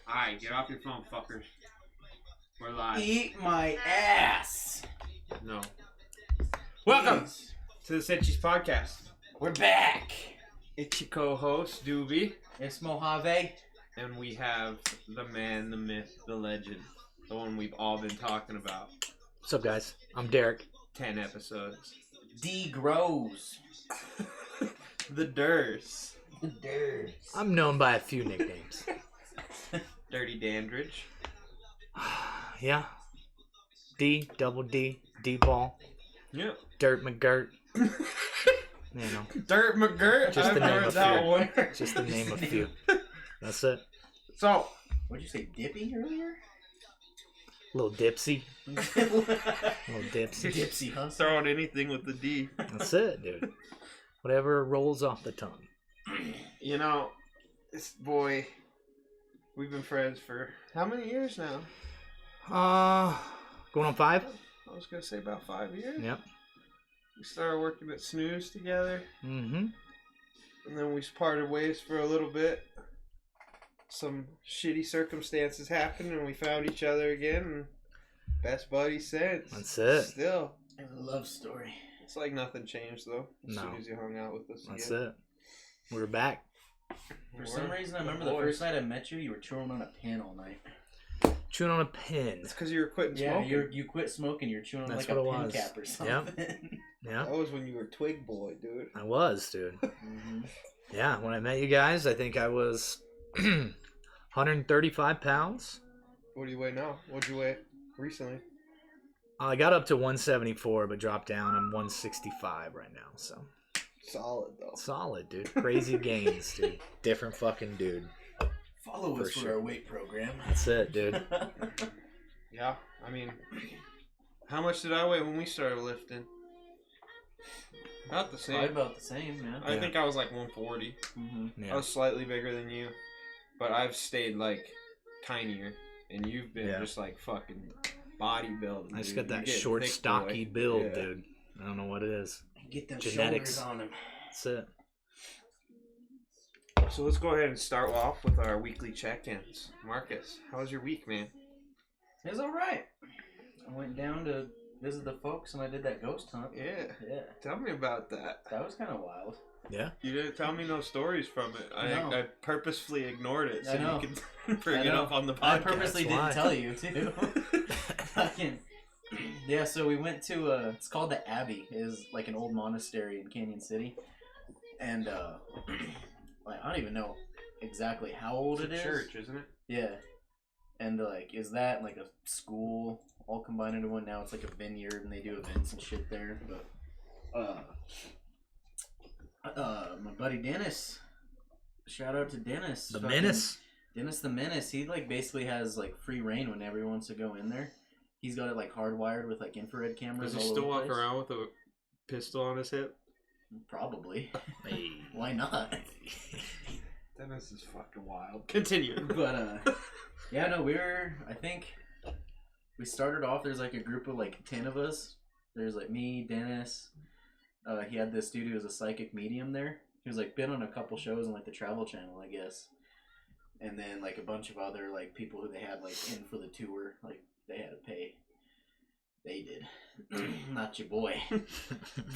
Alright, get off your phone, fuckers. We're live. Eat my ass. No. Welcome to the Sinchies podcast. We're back. It's your co-host, Doobie. It's Mojave. And we have the man, the myth, the legend. The one we've all been talking about. What's up, guys? I'm Derek. 10 episodes. D Grows. The Durs. The Durs. I'm known by a few nicknames. Dirty Dandridge. Yeah. D, double D, D-ball, Yep. Dirt McGirt. You know, Dirt McGirt. Just the I've name heard of that few. one. just to name a few. That's it. So, What'd you say, Dippy earlier? Little Dipsy. Little Dipsy. Dipsy, huh? throwing anything with the D. That's it, dude. Whatever rolls off the tongue. You know, this boy, we've been friends for how many years now? Going on 5? I was going to say about 5 years. Yep. We started working at Snooze together, Mm-hmm. and then we parted ways for a little bit. Some shitty circumstances happened, and we found each other again, and best buddies since. That's it. Still. It's a love story. It's like nothing changed, though, as No. soon as you hung out with us That's again. it. We're back. For some reason, I remember the first night I met you, you were chewing on a pin all night. Chewing on a pin. It's because you were quitting Yeah, smoking. you quit smoking. You're chewing on That's like a what it pin was. cap or something. Yeah, That was when you were Twig Boy, dude. I was, dude. Mm-hmm. Yeah, when I met you guys, I think I was 135 pounds. What do you weigh now? What'd you weigh recently? I got up to 174, but dropped down. I'm 165 right now, so Solid, though. solid, dude. Crazy gains, dude. Different fucking dude. Follow For us for sure. our weight program. That's it, dude. Yeah, I mean, how much did I weigh when we started lifting? About the same. Probably about the same, yeah. I think I was like 140. Mm-hmm. Yeah. I was slightly bigger than you, but I've stayed like tinier, and you've been Yeah. just like fucking bodybuilding. I just dude. got that You get short, thick, stocky boy. build, Yeah. dude. I don't know what it is. Get them Genetics. shoulders on him. That's it. So let's go ahead and start off with our weekly check-ins. Marcus, how was your week, man? It was alright. I went down to visit the folks and I did that ghost hunt. Yeah, Yeah. tell me about that. That was kind of wild. Yeah. You didn't tell me no stories from it. No. I purposefully ignored it so I know. you can bring it know. up on the podcast. I purposely That's why. didn't tell you, too. Fucking. Yeah, so we went to, it's called the Abbey. It is like an old monastery in Canyon City. And, like, I don't even know exactly how old It's it a is. church, isn't it? Yeah. And, like, is that like a school all combined into one? Now it's like a vineyard and they do events and shit there. But, my buddy Dennis, shout out to Dennis. The Fucking- menace. Dennis the Menace, he like basically has like free reign whenever he wants to go in there. He's got it like hardwired with like infrared cameras. Does he all still over walk the place. around with a pistol on his hip? Probably. Hey. Why not? Dennis is fucking wild. Continue. But yeah, no, I think we started off. There's like a group of like 10 of us. There's like me, Dennis. He had this dude who was a psychic medium there. He was like been on a couple shows on like the Travel Channel, I guess. And then like a bunch of other like people who they had like in for the tour, like they had to pay. They did, not your boy.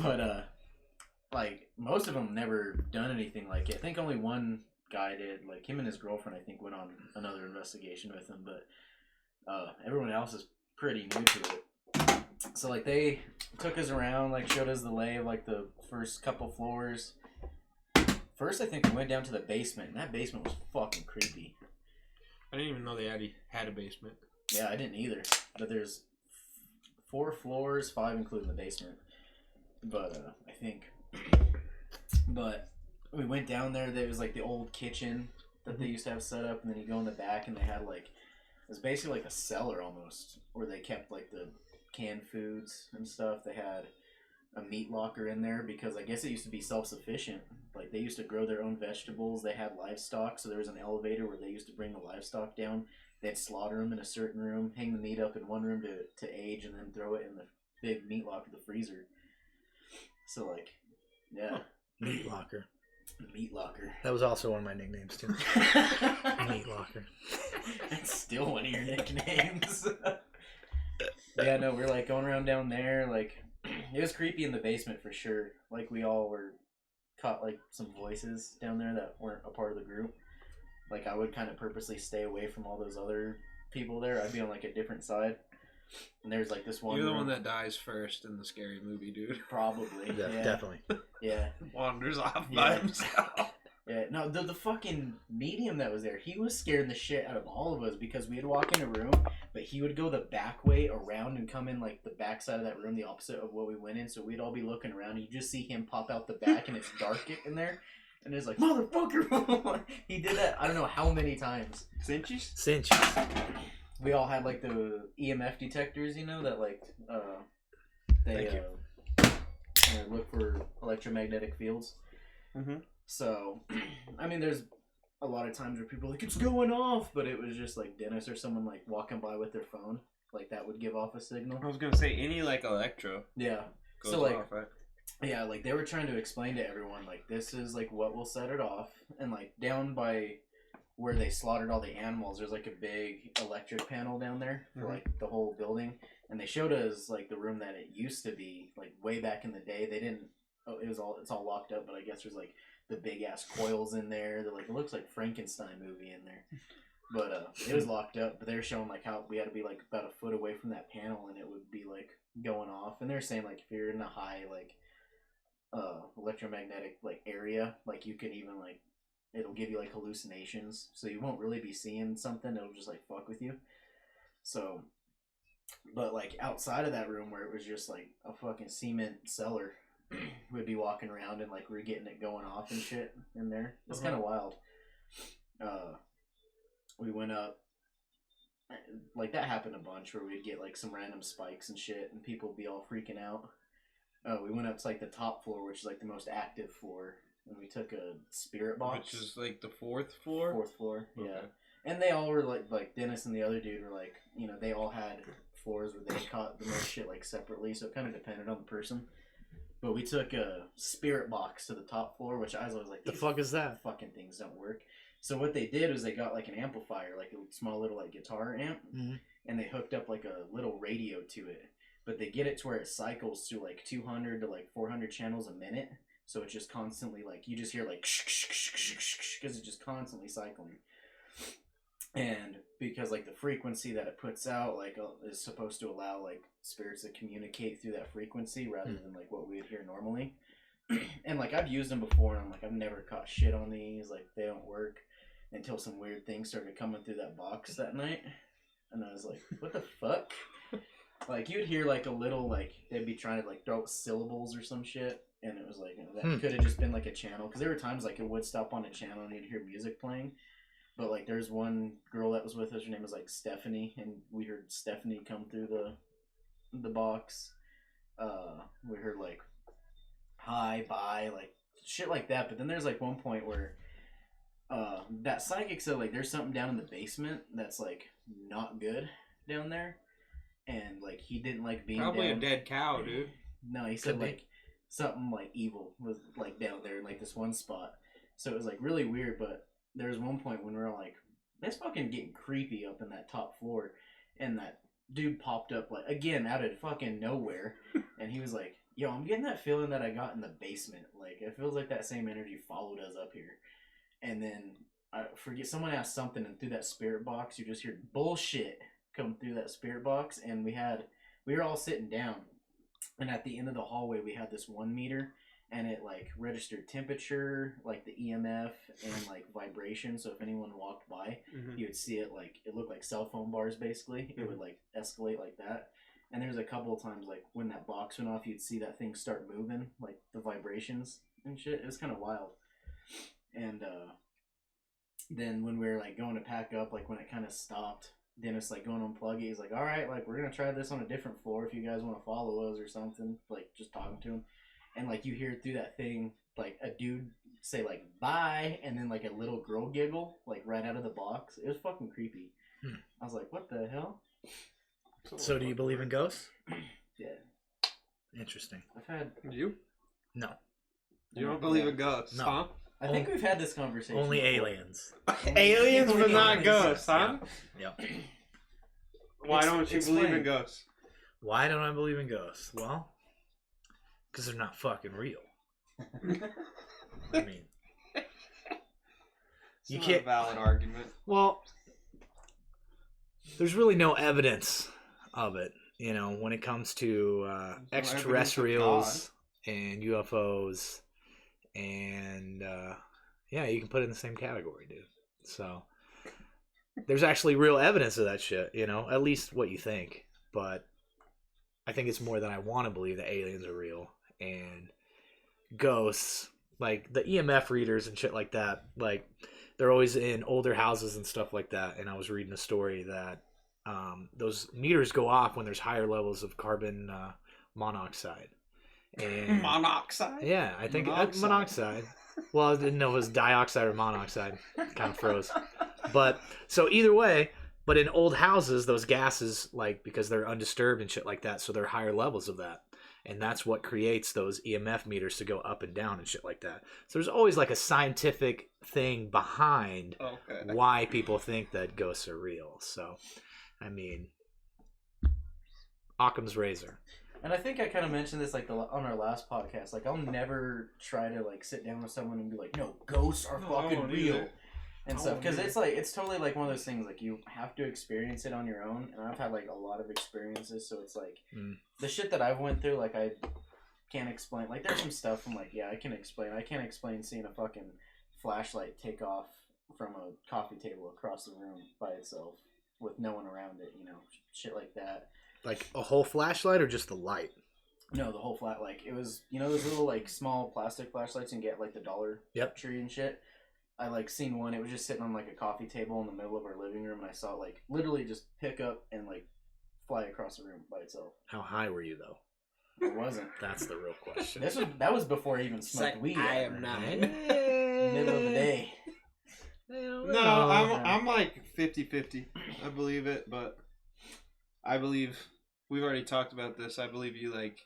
But like most of them never done anything like it. I think only one guy did. Like him and his girlfriend, I think, went on another investigation with him. But everyone else is pretty new to it. So like they took us around, like showed us the lay of like the first couple floors. First, I think we went down to the basement, and that basement was fucking creepy. I didn't even know they had a basement. Yeah, I didn't either. But there's 4 floors, 5 including the basement. But I think. But we went down there. There was like the old kitchen that they used to have set up, and then you go in the back, and they had like it was basically like a cellar almost, where they kept like the canned foods and stuff. They had a meat locker in there because I guess it used to be self-sufficient. Like they used to grow their own vegetables. They had livestock, so there was an elevator where they used to bring the livestock down. They'd slaughter them in a certain room, hang the meat up in one room to age, and then throw it in the big meat locker, the freezer. So like, yeah, Meat locker. the meat locker. That was also one of my nicknames too. Meat locker. That's still one of your nicknames. Yeah, no, we're like going around down there. Like, it was creepy in the basement for sure. Like, we all were caught like some voices down there that weren't a part of the group. Like, I would kind of purposely stay away from all those other people there. I'd be on like a different side. And there's like this one. You're the one that dies first in the scary movie, dude. Probably. Yeah. Definitely. Yeah. Wanders off by himself. Yeah, no, the fucking medium that was there, he was scaring the shit out of all of us because we'd walk in a room, but he would go the back way around and come in like the back side of that room, the opposite of what we went in. So we'd all be looking around, and you just see him pop out the back, and it's dark in there, and it's like, motherfucker! He did that I don't know how many times. Sinchies? Sinchies. We all had like the EMF detectors, you know, that like they look for electromagnetic fields. Mm-hmm. So, I mean, there's a lot of times where people are like, it's going off, but it was just like Dennis or someone like walking by with their phone, like that would give off a signal. I was gonna say any like electro. Yeah. Goes So like, off, right? yeah, like they were trying to explain to everyone like this is like what will set it off, and like down by where they slaughtered all the animals, there's like a big electric panel down there for like the whole building, and they showed us like the room that it used to be like way back in the day. They didn't. Oh, it's all locked up, but I guess there's like the big ass coils in there. They're like, it looks like Frankenstein movie in there, but it was locked up. But they're showing like how we had to be like about a foot away from that panel, and it would be like going off. And they're saying like if you're in a high like electromagnetic like area, like you can even like it'll give you like hallucinations, so you won't really be seeing something. It'll just like fuck with you. So, but like outside of that room where it was just like a fucking cement cellar. We'd be walking around and like we're getting it going off and shit in there. It's kind of wild. We went up, like that happened a bunch where we'd get like some random spikes and shit, and people would be all freaking out. We went up to like the top floor, which is like the most active floor, and we took a spirit box, which is like the fourth floor. Fourth floor, Okay. yeah. And they all were like Dennis and the other dude were like, you know, they all had floors where they caught the most shit like separately, so it kind of depended on the person. But we took a spirit box to the top floor, which I was always like, The fuck is that? fucking things don't work. So what they did was they got like an amplifier, like a small little like guitar amp, and they hooked up like a little radio to it. But they get it to where it cycles through like 200 to like 400 channels a minute. So it's just constantly like, you just hear like, because it's just constantly cycling. And because like the frequency that it puts out like is supposed to allow like spirits to communicate through that frequency rather than like what we would hear normally. And like I've used them before, and I'm like, I've never caught shit on these, like they don't work, until some weird things started coming through that box that night, and I was like, what the fuck? Like you'd hear like a little like they'd be trying to like throw out syllables or some shit, and it was like that could have just been like a channel, because there were times like it would stop on a channel and you'd hear music playing. But like there's one girl that was with us, her name was like Stephanie, and we heard Stephanie come through the box. We heard like hi, bye, like shit like that. But then there's like one point where that psychic said like there's something down in the basement that's like not good down there, and like he didn't like being Probably down. a dead cow, dude. No, he said like something like evil was like down there in like this one spot. So it was like really weird. But there was one point when we were like, it's fucking getting creepy up in that top floor, and that dude popped up like again out of fucking nowhere, and he was like, yo, I'm getting that feeling that I got in the basement. Like it feels like that same energy followed us up here. And then I forget, someone asked something, and through that spirit box you just hear bullshit come through that spirit box. And we were all sitting down, and at the end of the hallway we had this 1 meter, and it like registered temperature, like the EMF, and like vibration. So if anyone walked by, you would see it, like it looked like cell phone bars basically. It would like escalate like that. And there's a couple of times like when that box went off, you'd see that thing start moving, like the vibrations and shit. It was kind of wild. And then when we were like going to pack up, like when it kind of stopped, Dennis like going to unplug it. He's like, all right, like we're gonna try this on a different floor if you guys want to follow us or something. Like just talking to him, and like you hear through that thing like a dude say like bye, and then like a little girl giggle like right out of the box. It was fucking creepy. I was like, what the hell? So do you believe in ghosts? Yeah. Interesting. I've had You? No. You don't believe in ghosts, No. huh? I think we've had this conversation. Only before. aliens. Aliens, but not Aliens. ghosts, huh? Yep. Why don't you Explain. believe in ghosts? Why don't I believe in ghosts? Well, because they're not fucking real. I mean, It's you not can't. a valid argument. Well, there's really no evidence of it. When it comes to There's no extraterrestrials and UFOs, and yeah, you can put it in the same category, dude. So there's actually real evidence of that shit. At least what you think, but I think it's more than I want to believe that aliens are real and ghosts, like the EMF readers and shit like that. Like they're always in older houses and stuff like that. And I was reading a story that those meters go off when there's higher levels of carbon monoxide. And Monoxide? yeah, I think Monoxide. monoxide. Well, I didn't know it was dioxide or monoxide. Kind of froze. But so either way, but in old houses, those gases, like, because they're undisturbed and shit like that, so they're higher levels of that. And that's what creates those EMF meters to go up and down and shit like that. So there's always like a scientific thing behind why people think that ghosts are real. So, I mean, Occam's razor. And I think I kind of mentioned this like on our last podcast. Like, I'll never try to like sit down with someone and be like, "No, ghosts are fucking real," and stuff. Because it's totally like one of those things. Like, you have to experience it on your own. And I've had like a lot of experiences, so it's like the shit that I've went through. Like, I can't explain. Like, there's some stuff I'm like, yeah, I can explain. I can't explain seeing a fucking flashlight take off from a coffee table across the room by itself with no one around it. Shit like that. Like a whole flashlight or just the light? No, the whole flat. Like, it was, those little like small plastic flashlights you can get like the Dollar Tree and shit. I like seen one. It was just sitting on like a coffee table in the middle of our living room, and I saw it like literally just pick up and like fly across the room by itself. How high were you though? It wasn't. That's the real question. That was before I even smoked weed. I am 9. Middle of the day. No, I'm like 50-50. I believe it, but I believe we've already talked about this. I believe you like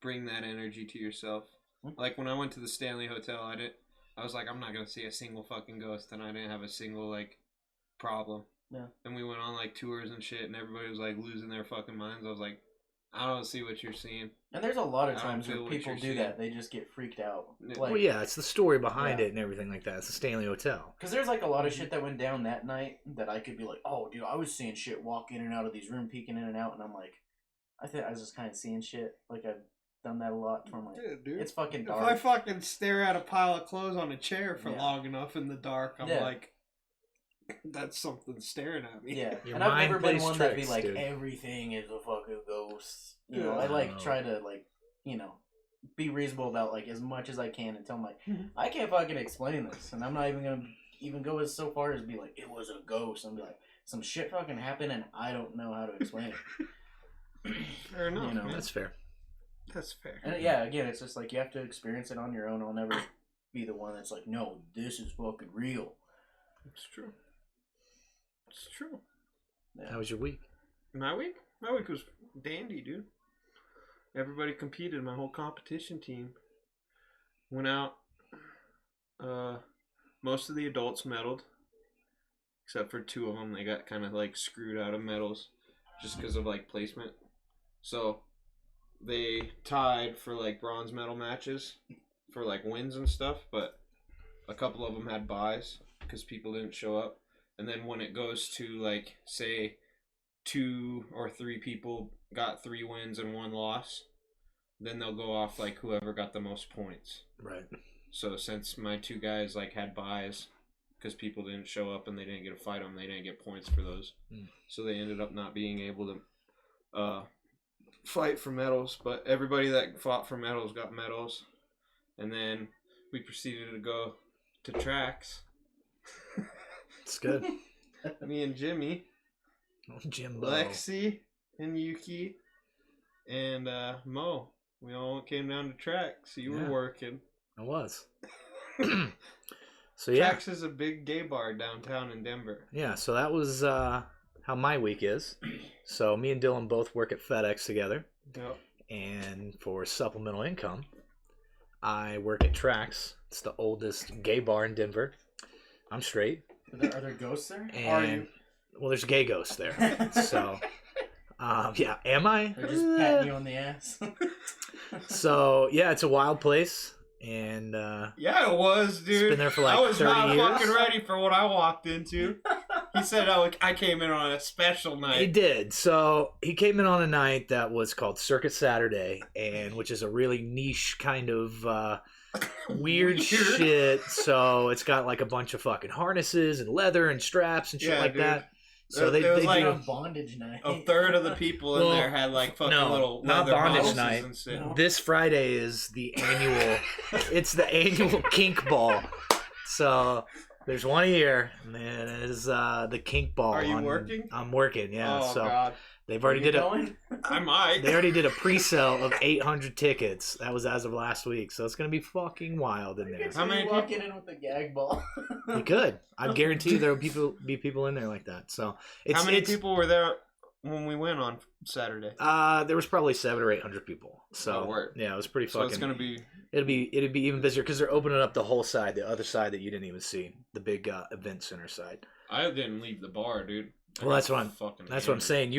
bring that energy to yourself. Like when I went to the Stanley Hotel, I was like, I'm not gonna see a single fucking ghost, and I didn't have a single like problem. Yeah. And we went on like tours and shit, and everybody was like losing their fucking minds. I was like, I don't see what you're seeing. And there's a lot of I don't times feel where what people you're do seeing. that. They just get freaked out. Yeah. Like, Well, yeah, it's the story behind it and everything like that. It's the Stanley Hotel. because there's like a lot of shit that went down that night that I could be like, oh, dude, I was seeing shit walk in and out of these rooms, peeking in and out, and I'm like, I think I was just kind of seeing shit. Like, I've done that a lot. So I'm like, Yeah, dude. it's fucking If dark. I fucking stare at a pile of clothes on a chair for Yeah. long enough in the dark, I'm Yeah. like, that's something staring at me. Yeah, Your and I've mind never been plays one that'd be tricks, like, dude. everything is a fucking ghost. Yeah. I like No. try to like, be reasonable about like as much as I can until I'm like, I can't fucking explain this, and I'm not even gonna even go as so far as be like, it was a ghost. I'm be like, some shit fucking happened, and I don't know how to explain it. Fair enough. man. That's fair. That's fair. And yeah, again, it's just like you have to experience it on your own. I'll never be the one that's like, no, this is fucking real. It's true. It's true. Yeah. How was your week? My week? My week was dandy, dude. Everybody competed. My whole competition team went out. Most of the adults medaled, except for 2 of them. They got kind of like screwed out of medals just because of like placement. So they tied for like bronze medal matches for like wins and stuff, but a couple of them had buys because people didn't show up. And then when it goes to like, say, 2 or 3 people got 3 wins and 1 loss, then they'll go off like whoever got the most points. Right. So since my 2 guys like had buys because people didn't show up and they didn't get to fight them, they didn't get points for those. So they ended up not being able to fight for medals. But everybody that fought for medals got medals. And then we proceeded to go to tracks. It's good. Me and Jimmy, Oh, Jimbo. Lexi, and Yuki, and Mo. We all came down to tracks. So you Yeah. were working. I was. So yeah. Tracks is a big gay bar downtown in Denver. Yeah, so that was how my week is. So me and Dylan both work at FedEx together. Yep. And for supplemental income, I work at Trax. It's the oldest gay bar in Denver. I'm straight. Are there ghosts there? And, Are you? well, there's gay ghosts there. So, yeah. Am I? They're just patting you on the ass. So, yeah, it's a wild place. And, yeah, it was, dude. It's been there for like I was 30 not years. fucking ready for what I walked into. He said I came in on a special night. He did. So he came in on a night that was called Circuit Saturday, and which is a really niche kind of weird shit. So it's got like a bunch of fucking harnesses and leather and straps and shit like dude. that. So It was they like do a bondage night. A third of the people in there had like fucking little not leather bondage harnesses night. and shit. No. This Friday is the annual. It's the annual kink ball. So there's one a year, and it is the kink ball. Are you working? I'm working. Yeah. Oh so god, they've already did a. I might. They already did a pre-sale of 800 tickets. That was as of last week, so it's gonna be fucking wild in there. How many people? Walking in with the gag ball? You could. I guarantee you there will be people in there like that. So it's How many people were there when we went on Saturday? There was probably 700 or 800 people. So Oh, word. yeah, it was pretty So fucking. it's gonna be. It'd be even busier because they're opening up the whole side, the other side that you didn't even see, the big event center side. I didn't leave the bar, dude. Well, that's what I'm. Fucking. That's what I'm saying.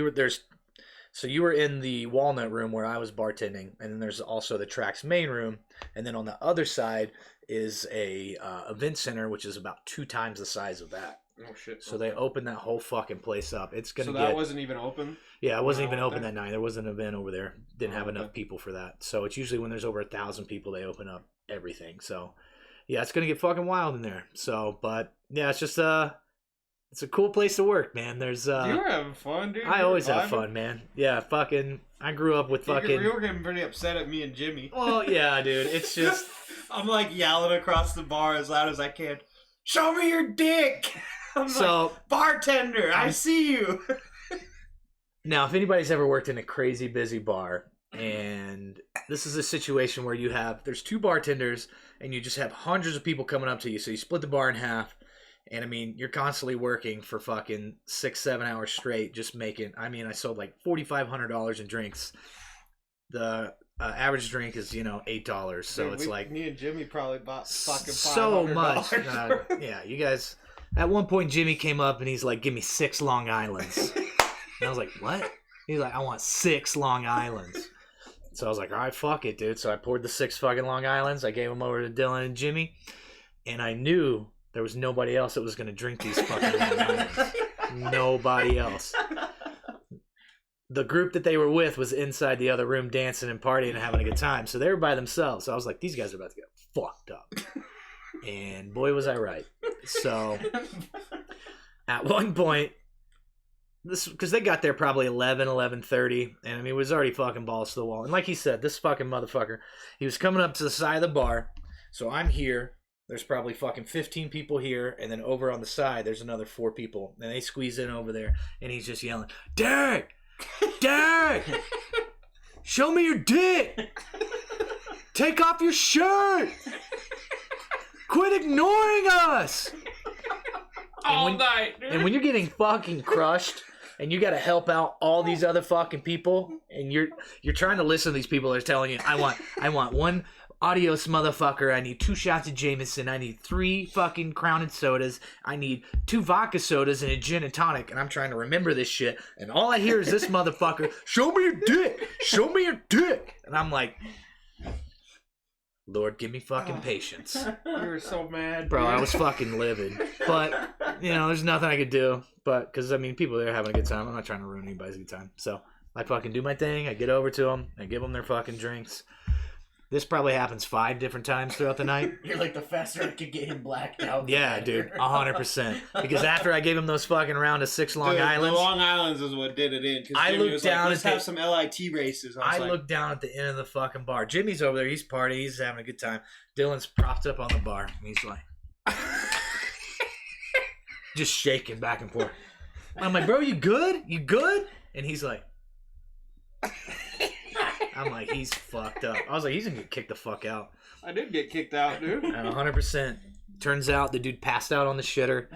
So you were in the Walnut room where I was bartending, and then there's also the Trax main room, and then on the other side is a event center, which is about 2 times the size of that. Oh shit. So they opened that whole fucking place up. It's gonna So get. that wasn't even open. Yeah, it wasn't when I even went open there? that night. There was an event over there. Didn't have Oh, enough okay. people for that. So it's usually when there's over 1,000 people, they open up everything. So yeah, it's gonna get fucking wild in there. So, but yeah, it's just it's a cool place to work, man. There's You were having fun, dude. I You were always have vibing. fun, man. Yeah, fucking. I grew up with fucking. You were getting pretty upset at me and Jimmy. Well, yeah, dude. It's just. I'm like yelling across the bar as loud as I can. Show me your dick. I'm So like, bartender, I see you. now, if anybody's ever worked in a crazy busy bar, and this is a situation where there's 2 bartenders, and you just have hundreds of people coming up to you, so you split the bar in half. And I mean, you're constantly working for fucking 6-7 hours straight, just making. I mean, I sold like $4,500 in drinks. The average drink is $8, so Dude, it's like me and Jimmy probably bought fucking so much. $500. Yeah, you guys. At one point, Jimmy came up and he's like, "Give me 6 Long Islands." And I was like, "What?" He's like, "I want 6 Long Islands." So I was like, "All right, fuck it, dude." So I poured the 6 fucking Long Islands. I gave them over to Dylan and Jimmy, and I knew there was nobody else that was going to drink these fucking Long Islands. Nobody else. The group that they were with was inside the other room dancing and partying and having a good time. So they were by themselves. So I was like, these guys are about to get fucked up. And boy, was I right. So at one point, because they got there probably 11:30, and I mean, it was already fucking balls to the wall. And like he said, this fucking motherfucker, he was coming up to the side of the bar. So I'm here. There's probably fucking 15 people here, and then over on the side, there's another 4 people. And they squeeze in over there, and he's just yelling, "Derek! Derek! Show me your dick! Take off your shirt! Quit ignoring us!" All night, dude. And when you're getting fucking crushed, and you got to help out all these other fucking people, and you're trying to listen to these people that are telling you, I want 1 Adios motherfucker, I need 2 shots of Jameson, I need 3 fucking Crowned sodas, I need 2 vodka sodas and a gin and tonic, and I'm trying to remember this shit, and all I hear is this motherfucker, "Show me your dick! Show me your dick!" And I'm like, Lord, give me fucking patience. You were so mad, Bro, dude. I was fucking livid. But, there's nothing I could do. But, because, I mean, people there are having a good time. I'm not trying to ruin anybody's good time. So, I fucking do my thing. I get over to them. I give them their fucking drinks. This probably happens 5 different times throughout the night. You're like, the faster I could get him blacked out. the Yeah, better. dude, 100%. Because after I gave him those fucking round of 6 Long Dude, Islands, The Long Islands is what did it in. 'Cause I Jimmy looked was down like, let's at have some LIT races. I I was like, look down at the end of the fucking bar. Jimmy's over there. He's partying. He's having a good time. Dylan's propped up on the bar. And he's like, just shaking back and forth. I'm like, "Bro, you good? You good?" And he's like, I'm like, he's fucked up. I was like, he's gonna get kicked the fuck out. I did get kicked out, dude. And 100%. Turns out the dude passed out on the shitter,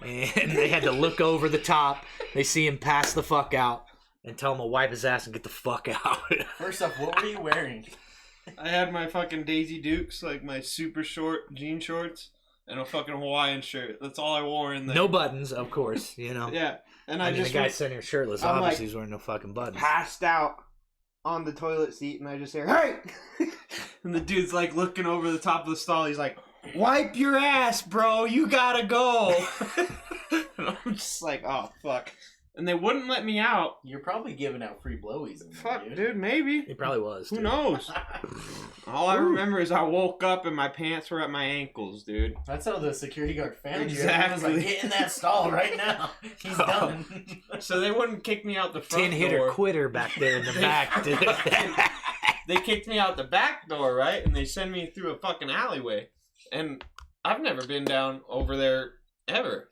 and they had to look over the top. They see him pass the fuck out and tell him to wipe his ass and get the fuck out. First off, what were you wearing? I had my fucking Daisy Dukes, like my super short jean shorts, and a fucking Hawaiian shirt. That's all I wore in there. No buttons, of course, you know. Yeah. And I I mean, just the guy sitting here shirtless, I'm obviously like, he's wearing no fucking buttons. passed out on the toilet seat, and I just hear, "Hey!" And the dude's like looking over the top of the stall. He's like, "Wipe your ass, bro. You gotta go." And I'm just like, "Oh fuck!" And they wouldn't let me out. You're probably giving out free blowies. In there, Fuck, dude, maybe. He probably was. Who dude. knows? All I remember is I woke up and my pants were at my ankles, dude. That's how the security guard found you. Exactly. Everyone was like, get in that stall right now. He's done. So they wouldn't kick me out the front 10-hitter door. quitter back there in the back, dude. They kicked me out the back door, right? And they send me through a fucking alleyway. And I've never been down over there ever.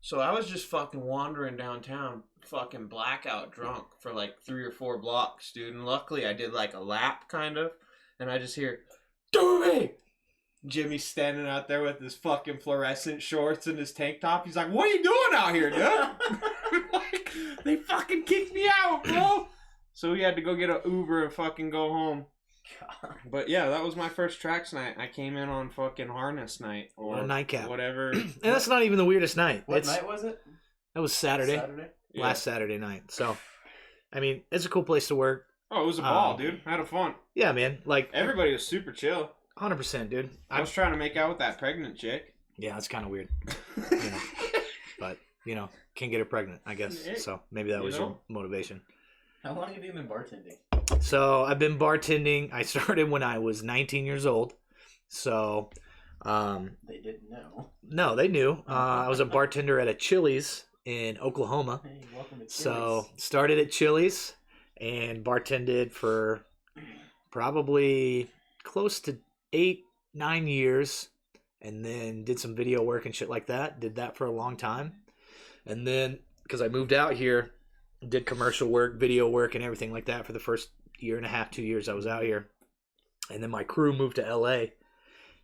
So I was just fucking wandering downtown, fucking blackout drunk for like 3 or 4 blocks, dude. And luckily I did like a lap, kind of. And I just hear, "Doobie!" Jimmy's standing out there with his fucking fluorescent shorts and his tank top. He's like, "What are you doing out here, dude?" Like, they fucking kicked me out, bro. So we had to go get an Uber and fucking go home. God. But yeah, that was my first tracks night. I came in on fucking harness night or A nightcap. whatever. And that's not even the weirdest night. What night was it? That was Saturday. Yeah. Last Saturday night. So, I mean, it's a cool place to work. Oh, it was a ball, dude. I had fun. Yeah, man. Like, Everybody was super chill. 100%, dude. I was trying to make out with that pregnant chick. Yeah, it's kind of weird. You know. But, you know, can't get her pregnant, I guess. Yeah. So maybe that You was know? your motivation. How long have you been bartending? So I've been bartending. I started when I was 19 years old. So, They didn't know. no, they knew. I was a bartender at a Chili's in Oklahoma. Hey, welcome to So started at Chili's and bartended for probably close to 8-9 years, and then did some video work and shit like that. Did that for a long time, and then because I moved out here, did commercial work, video work, and everything like that for the first 1.5 to 2 years I was out here, and then my crew moved to LA,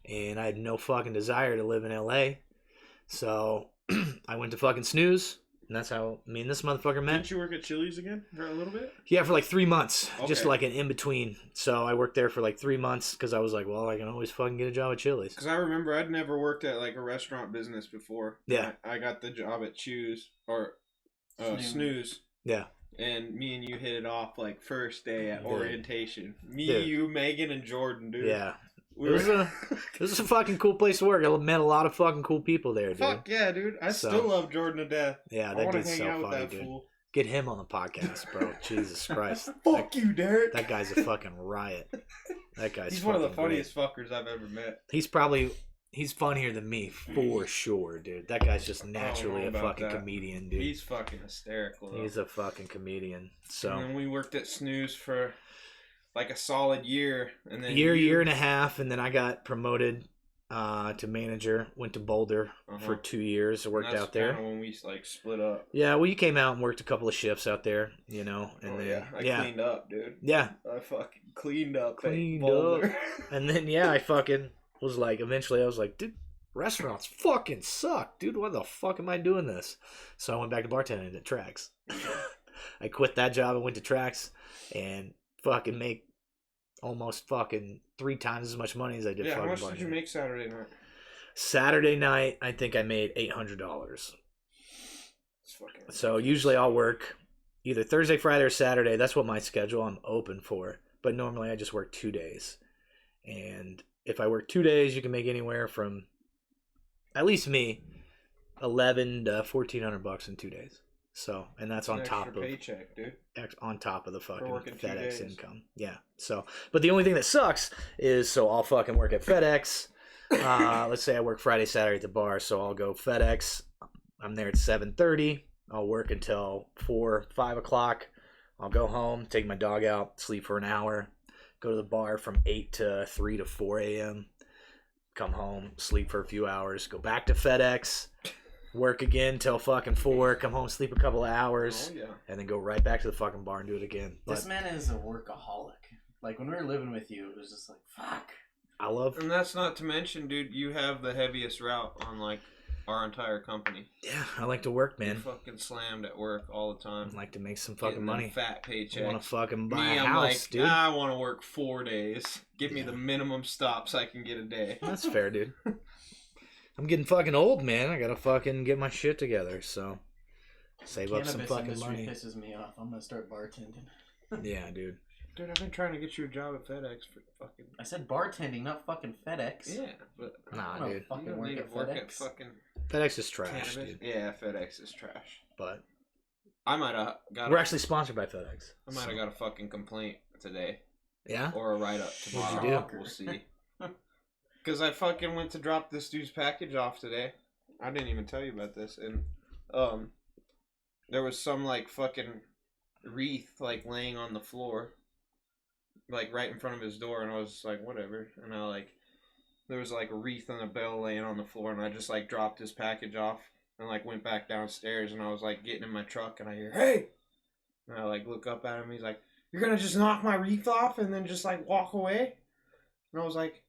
and I had no fucking desire to live in LA, so I went to fucking Snooze. And that's how me and this motherfucker met. Didn't you work at Chili's again for a little bit? Yeah, for like 3 months. Just Okay. like an in-between. So I worked there for like 3 months because I was like, well, I can always fucking get a job at Chili's. Because I remember I'd never worked at like a restaurant business before. Yeah. I got the job at Snooze. Snooze. Yeah. And me and you hit it off like first day at Dude. orientation. Me, Dude. you, Megan, and Jordan, dude. Yeah. We It was a fucking cool place to work. I met a lot of fucking cool people there, dude. Fuck yeah, dude. I So- still love Jordan to death. Yeah, I that want to dude's hang so out with funny, that dude. fool. Get him on the podcast, bro. Jesus Christ. Fuck you, Derek. That guy's a fucking riot. That guy's He's one of the fucking great. funniest fuckers I've ever met. He's funnier than me for sure, dude. That guy's just naturally know a about fucking that. comedian, dude. He's fucking hysterical. Though. He's a fucking comedian. So And then we worked at Snooze for like a solid year, and then year and a half, and then I got promoted to manager. Went to Boulder for Uh-huh. 2 years. I worked out there. Kinda when we like split up. Yeah, well, you came out and worked a couple of shifts out there, you know, and Oh then yeah, I yeah, cleaned up, dude. yeah, I fucking cleaned up. Cleaned at Boulder. and then yeah, I fucking was like, eventually, I was like, dude, restaurants fucking suck, dude. Why the fuck am I doing this? So I went back to bartending at Trax. I quit that job and went to Trax, and fucking make almost fucking 3 times as much money as I did. Yeah, how fucking much did you bartending. make Saturday night? Saturday night, I think I made $800. It's fucking. So usually I'll work either Thursday, Friday, or Saturday. That's what my schedule I'm open for. But normally I just work 2 days. And if I work 2 days, you can make anywhere from, at least me, $1,100 to $1,400 in 2 days. So, and that's on An top extra of paycheck, dude. on top of the fucking working 2 FedEx days. income. Yeah. So, but the only thing that sucks is, so I'll fucking work at FedEx. Let's say I work Friday, Saturday at the bar, so I'll go FedEx. I'm there at 7:30. I'll work until 4, 5 o'clock. I'll go home, take my dog out, sleep for an hour, go to the bar from 8 to 3 to 4 a.m. Come home, sleep for a few hours, go back to FedEx, work again till fucking 4, come home, sleep a couple of hours, Oh yeah. and then go right back to the fucking bar and do it again. This But man is a workaholic. Like, when we were living with you, it was just like, fuck. I love, And that's not to mention, dude, you have the heaviest route on like our entire company. Yeah, I like to work, I'm man. fucking slammed at work all the time. I like to make some fucking Getting them money. fat paychecks. I want to fucking buy Me, a I'm house, like, dude. I want to work 4 days. Give me Yeah. the minimum stops I can get a day. That's fair, dude. I'm getting fucking old, man. I gotta fucking get my shit together, so save up some fucking money. Pisses me off. I'm gonna start bartending. Yeah, dude. Dude, I've been trying to get you a job at FedEx for fucking... I said bartending, not fucking FedEx. Yeah, but... Nah, I don't dude. You fucking don't work need at to work at FedEx. fucking... FedEx is trash, cannabis. dude. Yeah, FedEx is trash. But I might have got... we're actually sponsored by FedEx. I might have got a fucking complaint today. Yeah? Or a write-up tomorrow. What'd you do? We'll see. Because I fucking went to drop this dude's package off today. I didn't even tell you about this. And, there was some, like, fucking wreath, like, laying on the floor. Like, right in front of his door. And I was like, whatever. And I, like, there was, like, a wreath and a bell laying on the floor. And I just, like, dropped his package off. And, like, went back downstairs. And I was, like, getting in my truck. And I hear, hey! And I, like, look up at him. He's like, you're gonna just knock my wreath off and then just, like, walk away? And I was like,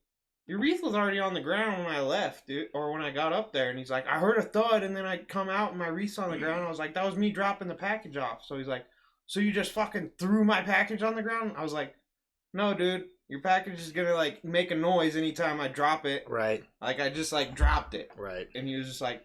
your wreath was already on the ground when I left, dude. Or when I got up there. And he's like, I heard a thud and then I come out and my wreath's on the ground. I was like, that was me dropping the package off. So he's like, so you just fucking threw my package on the ground? I was like, no, dude. Your package is gonna, like, make a noise anytime I drop it. Right. Like, I just, like, dropped it. Right. And he was just like,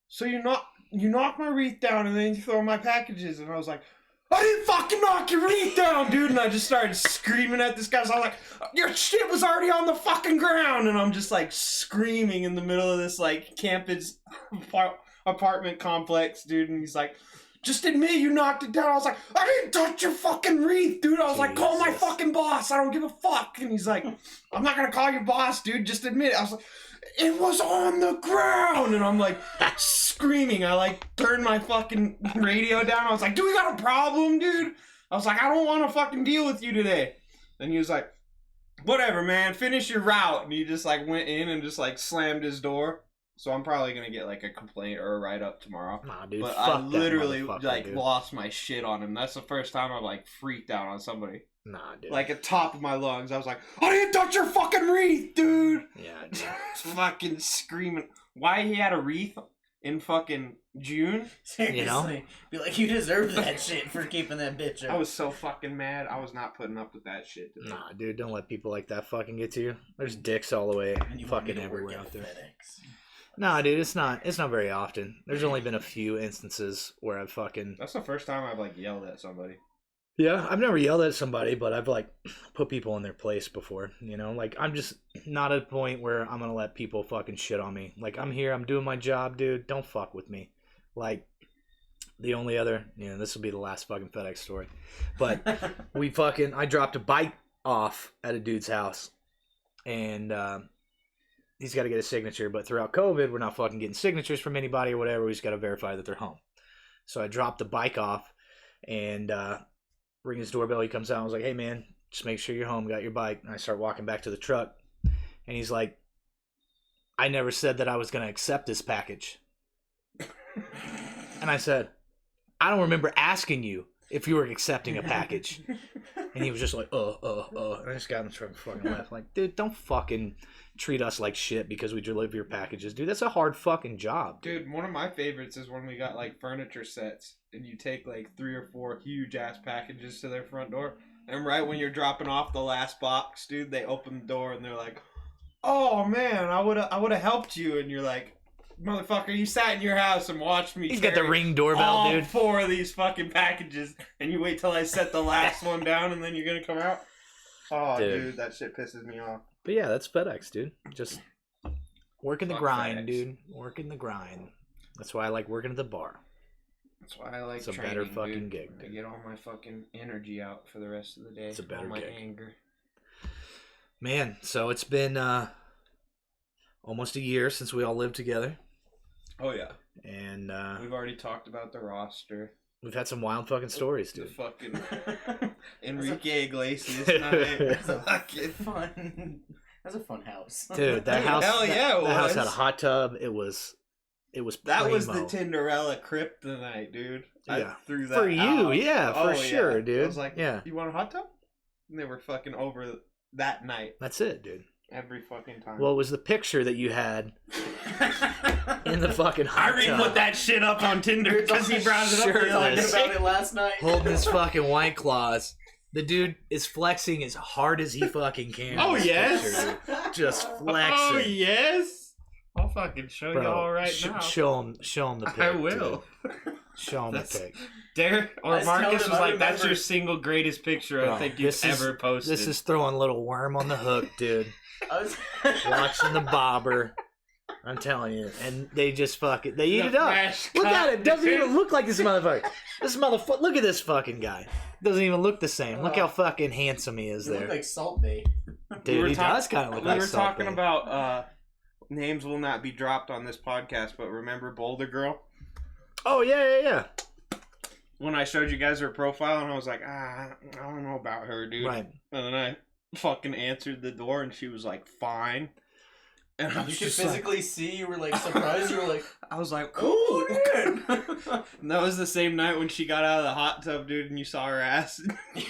so you knock my wreath down and then you throw my packages. And I was like, I didn't fucking knock your wreath down, dude. And I just started screaming at this guy. So I was like, your shit was already on the fucking ground. And I'm just, like, screaming in the middle of this, like, campus apartment complex, dude. And he's like, just admit you knocked it down. I was like, I didn't touch your fucking wreath, dude. I was like, call my Jesus. fucking boss. I don't give a fuck. And he's like, I'm not going to call your boss, dude. Just admit it. I was like, it was on the ground. And I'm like screaming. I like turned my fucking radio down. I was like, do we got a problem, dude? I was like, I don't want to fucking deal with you today. And he was like, whatever, man. Finish your route. And he just like went in and just like slammed his door. So I'm probably going to get like a complaint or a write-up tomorrow. Nah, dude. But fuck I literally that motherfucker, like dude. lost my shit on him. That's the first time I've like freaked out on somebody. Nah, dude. Like at top of my lungs. I was like, I didn't touch your fucking wreath, dude. Yeah, dude. Fucking screaming. Why he had a wreath in fucking June? Seriously. You know? Be like, you deserve that shit for keeping that bitch up. I was so fucking mad. I was not putting up with that shit today. Nah, dude. Don't let people like that fucking get to you. There's dicks all the way And you want me fucking to work everywhere at out there. FedEx. Nah, dude. It's not very often. There's only been a few instances where I've fucking... That's the first time I've like yelled at somebody. Yeah, I've never yelled at somebody, but I've like put people in their place before, you know? Like, I'm just not at a point where I'm gonna let people fucking shit on me. Like, I'm here, I'm doing my job, dude. Don't fuck with me. Like, the only other, you know, this will be the last fucking FedEx story. But I dropped a bike off at a dude's house. And he's got to get a signature. But throughout COVID, we're not fucking getting signatures from anybody or whatever. We just got to verify that they're home. So I dropped the bike off and ring his doorbell. He comes out and I was like, hey, man, just make sure you're home. Got your bike. And I start walking back to the truck. And he's like, I never said that I was going to accept this package. And I said, I don't remember asking you if you were accepting a package. And he was just like, And I just got in the truck and fucking left. Like, dude, don't fucking treat us like shit because we deliver your packages. Dude, that's a hard fucking job. Dude, one of my favorites is when we got like furniture sets and you take like 3 or 4 huge ass packages to their front door. And right when you're dropping off the last box, dude, they open the door and they're like, oh man, I would have helped you. And you're like, motherfucker, you sat in your house and watched me. He's got the carry Ring doorbell, all dude. 4 of these fucking packages, and you wait till I set the last one down, and then you're gonna come out. Oh, dude, that shit pisses me off. But yeah, that's FedEx, dude. Just working the Fuck grind, FedEx. dude. Working the grind. That's why I like working at the bar. That's why I like It's a training, better fucking dude. gig, I dude. get all my fucking energy out for the rest of the day. It's a better all my gig. anger. Man, so it's been almost a year since we all lived together. Oh yeah, And we've already talked about the roster. we've had some wild fucking stories, The dude. fucking Enrique Iglesias night. That's a Fucking fun. That's a fun house. Dude, that house, hell yeah, it that house was. had a hot tub. It was That was the primo. Tinderella kryptonite, dude. I Yeah. threw that For you, out. yeah, for Oh, sure, dude. I was like, Yeah. you want a hot tub? And they were fucking over that night. That's it, dude. Every fucking time. Well, it was the picture that you had in the fucking hot I tub. put that shit up on Tinder because he brought it up. Sure We talked about it last night. Holding his fucking White Claws. The dude is flexing as hard as he fucking can. Oh, in this yes. picture, dude. Just flexing. Oh, yes. I'll fucking show Bro, y'all right now. Show him the pic. I will. Dude. Show him the That's- pic. Derek or I just Marcus told was him, I like, that's remember- your single greatest picture I think you've ever posted. This is throwing a little worm on the hook, dude. I was Watching the bobber. I'm telling you. And they just fucking, they eat it up. Look at it. Doesn't even look like this motherfucker. Look at this fucking guy. Doesn't even look the same. Look how fucking handsome he is You look there. like Salt Bay. Dude, he does kind of look We like were Salt talking Bae. about names will not be dropped on this podcast, but remember Boulder Girl? Oh, yeah. When I showed you guys her profile, and I was like, I don't know about her, dude. Right. And then I fucking answered the door, and she was like, fine. And I You was could just physically see. You were like surprised. You were like, I was like, "Oh, ooh. And that was the same night when she got out of the hot tub, dude, and you saw her ass.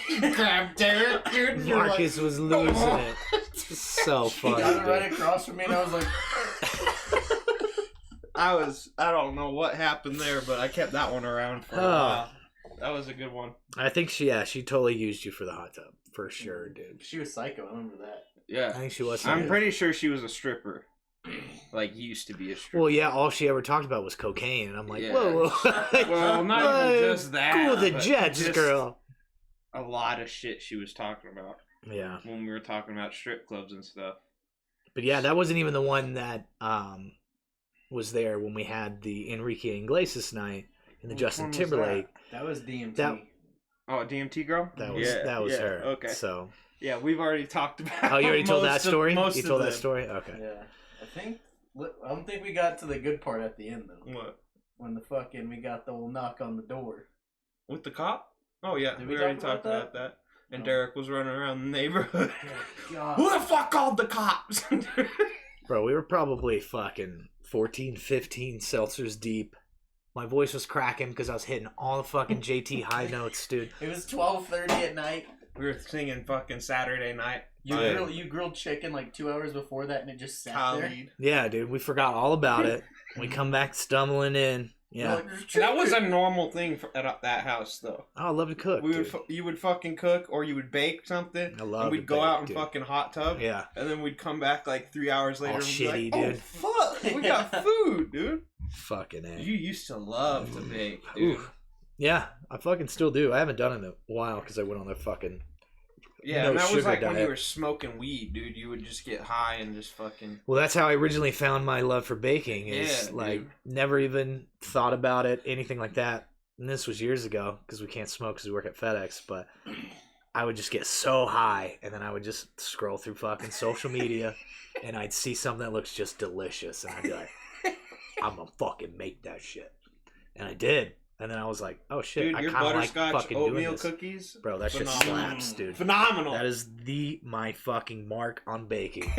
You grabbed Derek, dude, and you're like, Marcus was losing it. So she funny. got it Dude. right across from me, and I was like, I don't know what happened there, but I kept that one around for a while. That was a good one. I think she totally used you for the hot tub. For sure, dude. she was psycho. I remember that. I Yeah. think she was. I'm pretty sure she was a stripper. Like, used to be a stripper. Well, yeah, all she ever talked about was cocaine. And I'm like, Yeah. whoa. Well, not even just that. Cool the but Jets, just girl. A lot of shit she was talking about Yeah. when we were talking about strip clubs and stuff. But yeah, that wasn't even the one that was there when we had the Enrique Iglesias night and the Which Justin one was Timberlake. That was DMT. That- Oh, DMT girl? That was her. Okay. So, Yeah, we've already talked about. oh, you already told that most of- story. most You of told that them. story. Okay. Yeah, I don't think we got to the good part at the end though. What? When we got the old knock on the door. With the cop? Oh yeah, Did we we already talk talked about about that. And No. Derek was running around the neighborhood. God. Who the fuck called the cops? Bro, we were probably fucking 14, 15 seltzers deep. My voice was cracking because I was hitting all the fucking JT high notes, dude. It was 12:30 at night. We were singing fucking Saturday Night. You grilled chicken like 2 hours before that, and it just sat there. Khalid. Yeah, dude, we forgot all about it. We come back stumbling in. Yeah. You're like, That was a normal thing at that house, though. Oh, I love to cook, We would dude. you would fucking cook, or you would bake something. I love And we'd to go bake, out and dude. fucking hot tub. Yeah. And then we'd come back like 3 hours later All and we'd shitty, be like, dude. Oh fuck, we got food, dude. Fucking A. You used to love to bake, dude. Oof. Yeah, I fucking still do. I haven't done it in a while because I went on that fucking... Yeah, No and that was sugar like when you diet. were smoking weed, dude. You would just get high and just fucking. Well, that's how I originally found my love for baking. Is Yeah, like dude. never even thought about it, anything like that. And this was years ago because we can't smoke because we work at FedEx. But I would just get so high, and then I would just scroll through fucking social media, and I'd see something that looks just delicious, and I'd be like, "I'm gonna fucking make that shit," and I did. And then I was like, "Oh shit, Dude, I your kind of like butterscotch fucking doing oatmeal this." cookies, Bro, that shit phenomenal. slaps, dude. Phenomenal. That is my fucking mark on baking.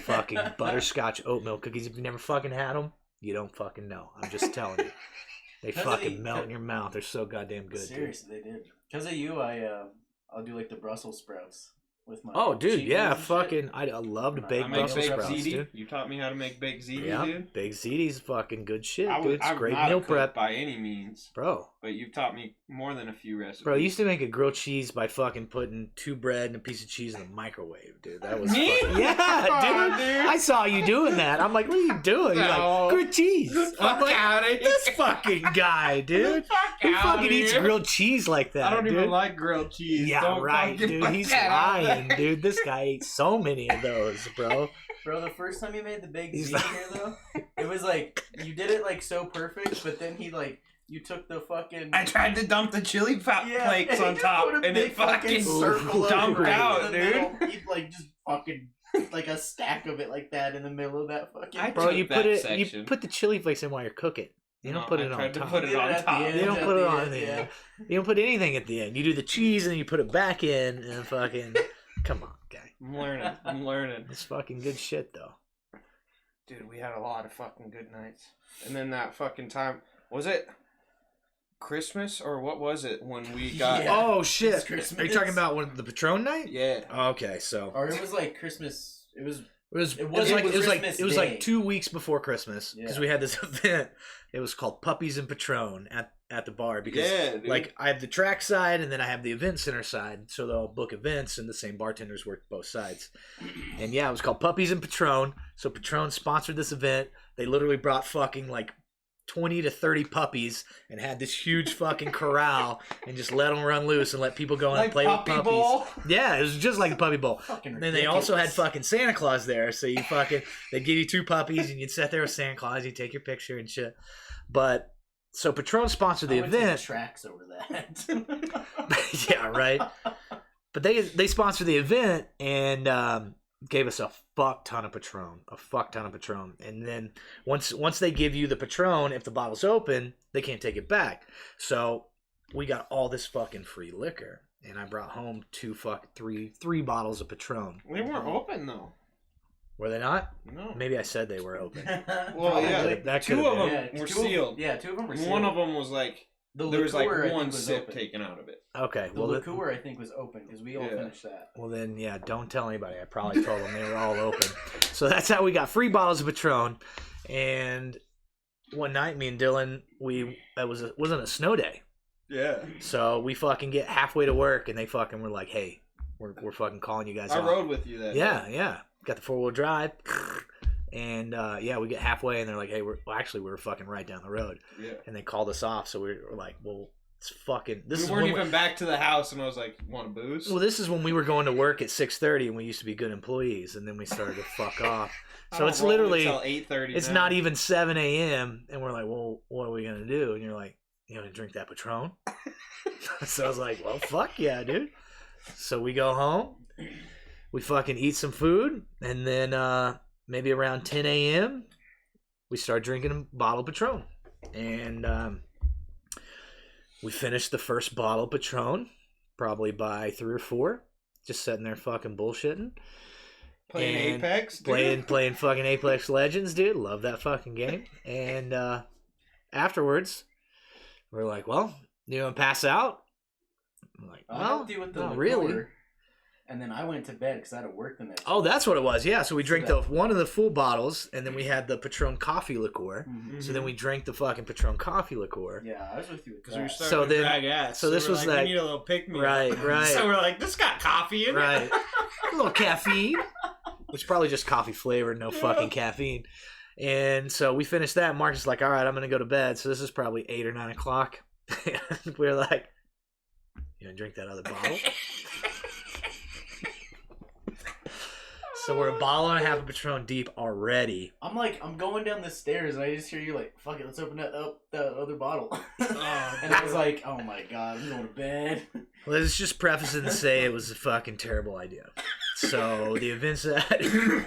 Fucking butterscotch oatmeal cookies. If you never fucking had them, you don't fucking know. I'm just telling you. They Because fucking they- melt in your mouth. They're so goddamn good, dude. Seriously, they did. Because of you, I'll do like the Brussels sprouts with my. Oh, dude, cheese yeah, and shit. fucking, I love to I bake I make Brussels baked sprouts, ziti. dude. You taught me how to make baked ziti, Yeah, dude. baked ziti's fucking good shit, I dude. was, It's I'm great not meal a cook prep. by any means, Bro, but you've taught me more than a few recipes. bro, I used to make a grilled cheese by fucking putting 2 bread and a piece of cheese in the microwave, dude. That was Me? fucking... Yeah, Oh, dude. I saw you doing that. I'm like, what are you doing? You're No. like, grilled cheese. Get the I'm fuck like, outta here. this fucking guy, dude. Who Fuck fucking outta eats here. grilled cheese like that, I don't dude? even like grilled cheese. Yeah, Don't right, fucking dude. put He's that out lying, there. dude. This guy ate so many of those, bro. Bro, the first time you made the baked He's ziti here, though, it was like you did it like so perfect, but then you took the fucking. I tried to dump the chili flakes and he on just top, put a and big it fucking circle of dumped bread out, in the dude. middle. He'd like just fucking like a stack of it like that in the middle of that fucking. I Bro, took you that put it. section. You put the chili flakes in while you're cooking. You don't No, put I it on tried to top. put it You on did it at the top. end. You don't at put it the on end, the yeah. end. You don't put anything at the end. You do the cheese and then you put it back in and fucking. Come on, guy. I'm learning. It's fucking good shit though. Dude, we had a lot of fucking good nights. And then that fucking time, was it Christmas or what was it when we got... Yeah. Oh It's shit! Christmas. Are you talking about the Patron night? Yeah. Okay, so Or it was like Christmas. It was It was Christmas like Day. 2 weeks before Christmas because Yeah. we had this event. It was called Puppies and Patron at the bar because dude. like I have the track side and then I have the event center side, so they'll book events and the same bartenders work both sides. And yeah, it was called Puppies and Patron. So Patron sponsored this event. They literally brought fucking like 20 to 30 puppies and had this huge fucking corral and just let them run loose and let people go in and play with puppies. Bowl? Yeah, it was just like a puppy bowl. Fucking And then they also had ridiculous. fucking Santa Claus there, so they'd give you 2 puppies and you'd sit there with Santa Claus, you'd take your picture and shit. But so Patron sponsored the I went to event. tracks over that. Yeah, right. But they sponsored the event and gave us a fuck ton of Patron, and then once they give you the Patron, if the bottle's open, they can't take it back. So we got all this fucking free liquor, and I brought home three bottles of Patron. They weren't open though. Were they not? No. Maybe I said they were open. Well, yeah, Probably. That two could've of them been. were two of- sealed. Yeah, 2 of them were sealed. One of them was like The there was like liqueur, I think, one was sip open. taken out of it. Okay, The liqueur, I think, was open because we all Yeah. finished that. well then, yeah, don't tell anybody. I probably told them they were all open. So that's how we got free bottles of Patron. And one night, me and Dylan, it wasn't a snow day, Yeah. so we fucking get halfway to work, and they fucking were like, "Hey, we're fucking calling you guys I off." rode with you that Yeah, day. yeah. Got the 4-wheel drive, and yeah, we get halfway, and they're like, "Hey, we were fucking right down the road," Yeah. and they called us off. So we were like, "Well, it's fucking." We Is weren't when even back to the house, and I was like, "Want a booze?" Well, this is when we were going to work at 6:30, and we used to be good employees, and then we started to fuck off. I So don't it's roll literally, until 8:30. it's not even 7 a.m., and we're like, well, what are we gonna do? And you're like, you gonna drink that Patron? So I was like, well, fuck yeah, dude. So we go home, we fucking eat some food, and then maybe around 10 a.m., we start drinking a bottle of Patron, and we finished the first bottle of Patron probably by 3 or 4, just sitting there fucking bullshitting. playing and Apex. Dude. Playing fucking Apex Legends, dude. Love that fucking game. And afterwards, we're like, well, you gonna pass out? I'm like, I well, helped you with the not liqueur, really. and then I went to bed because I had to work the next Oh, day. that's what it was. Yeah, so we drank that- one of the full bottles, and then we had the Patron coffee liqueur. Mhm. So then we drank the fucking Patron coffee liqueur. Yeah, I was with you with Because we were that. starting So to then- drag ass. so this we're was like, like- we need a little pick me. Right, right. So we're like, this got coffee in Right. it. A little caffeine. It's probably just coffee flavored, no fucking caffeine. And so we finished that. Marcus is like, all right, I'm going to go to bed. So this is probably 8 or 9 o'clock. And we're like, you going to drink that other bottle? So we're a bottle and a half of Patron deep already. I'm going down the stairs, and I just hear you like, fuck it, let's open that other bottle. Oh, And I was like, oh my god, I'm going to bed. Let's just preface it and say it was a fucking terrible idea. So the events that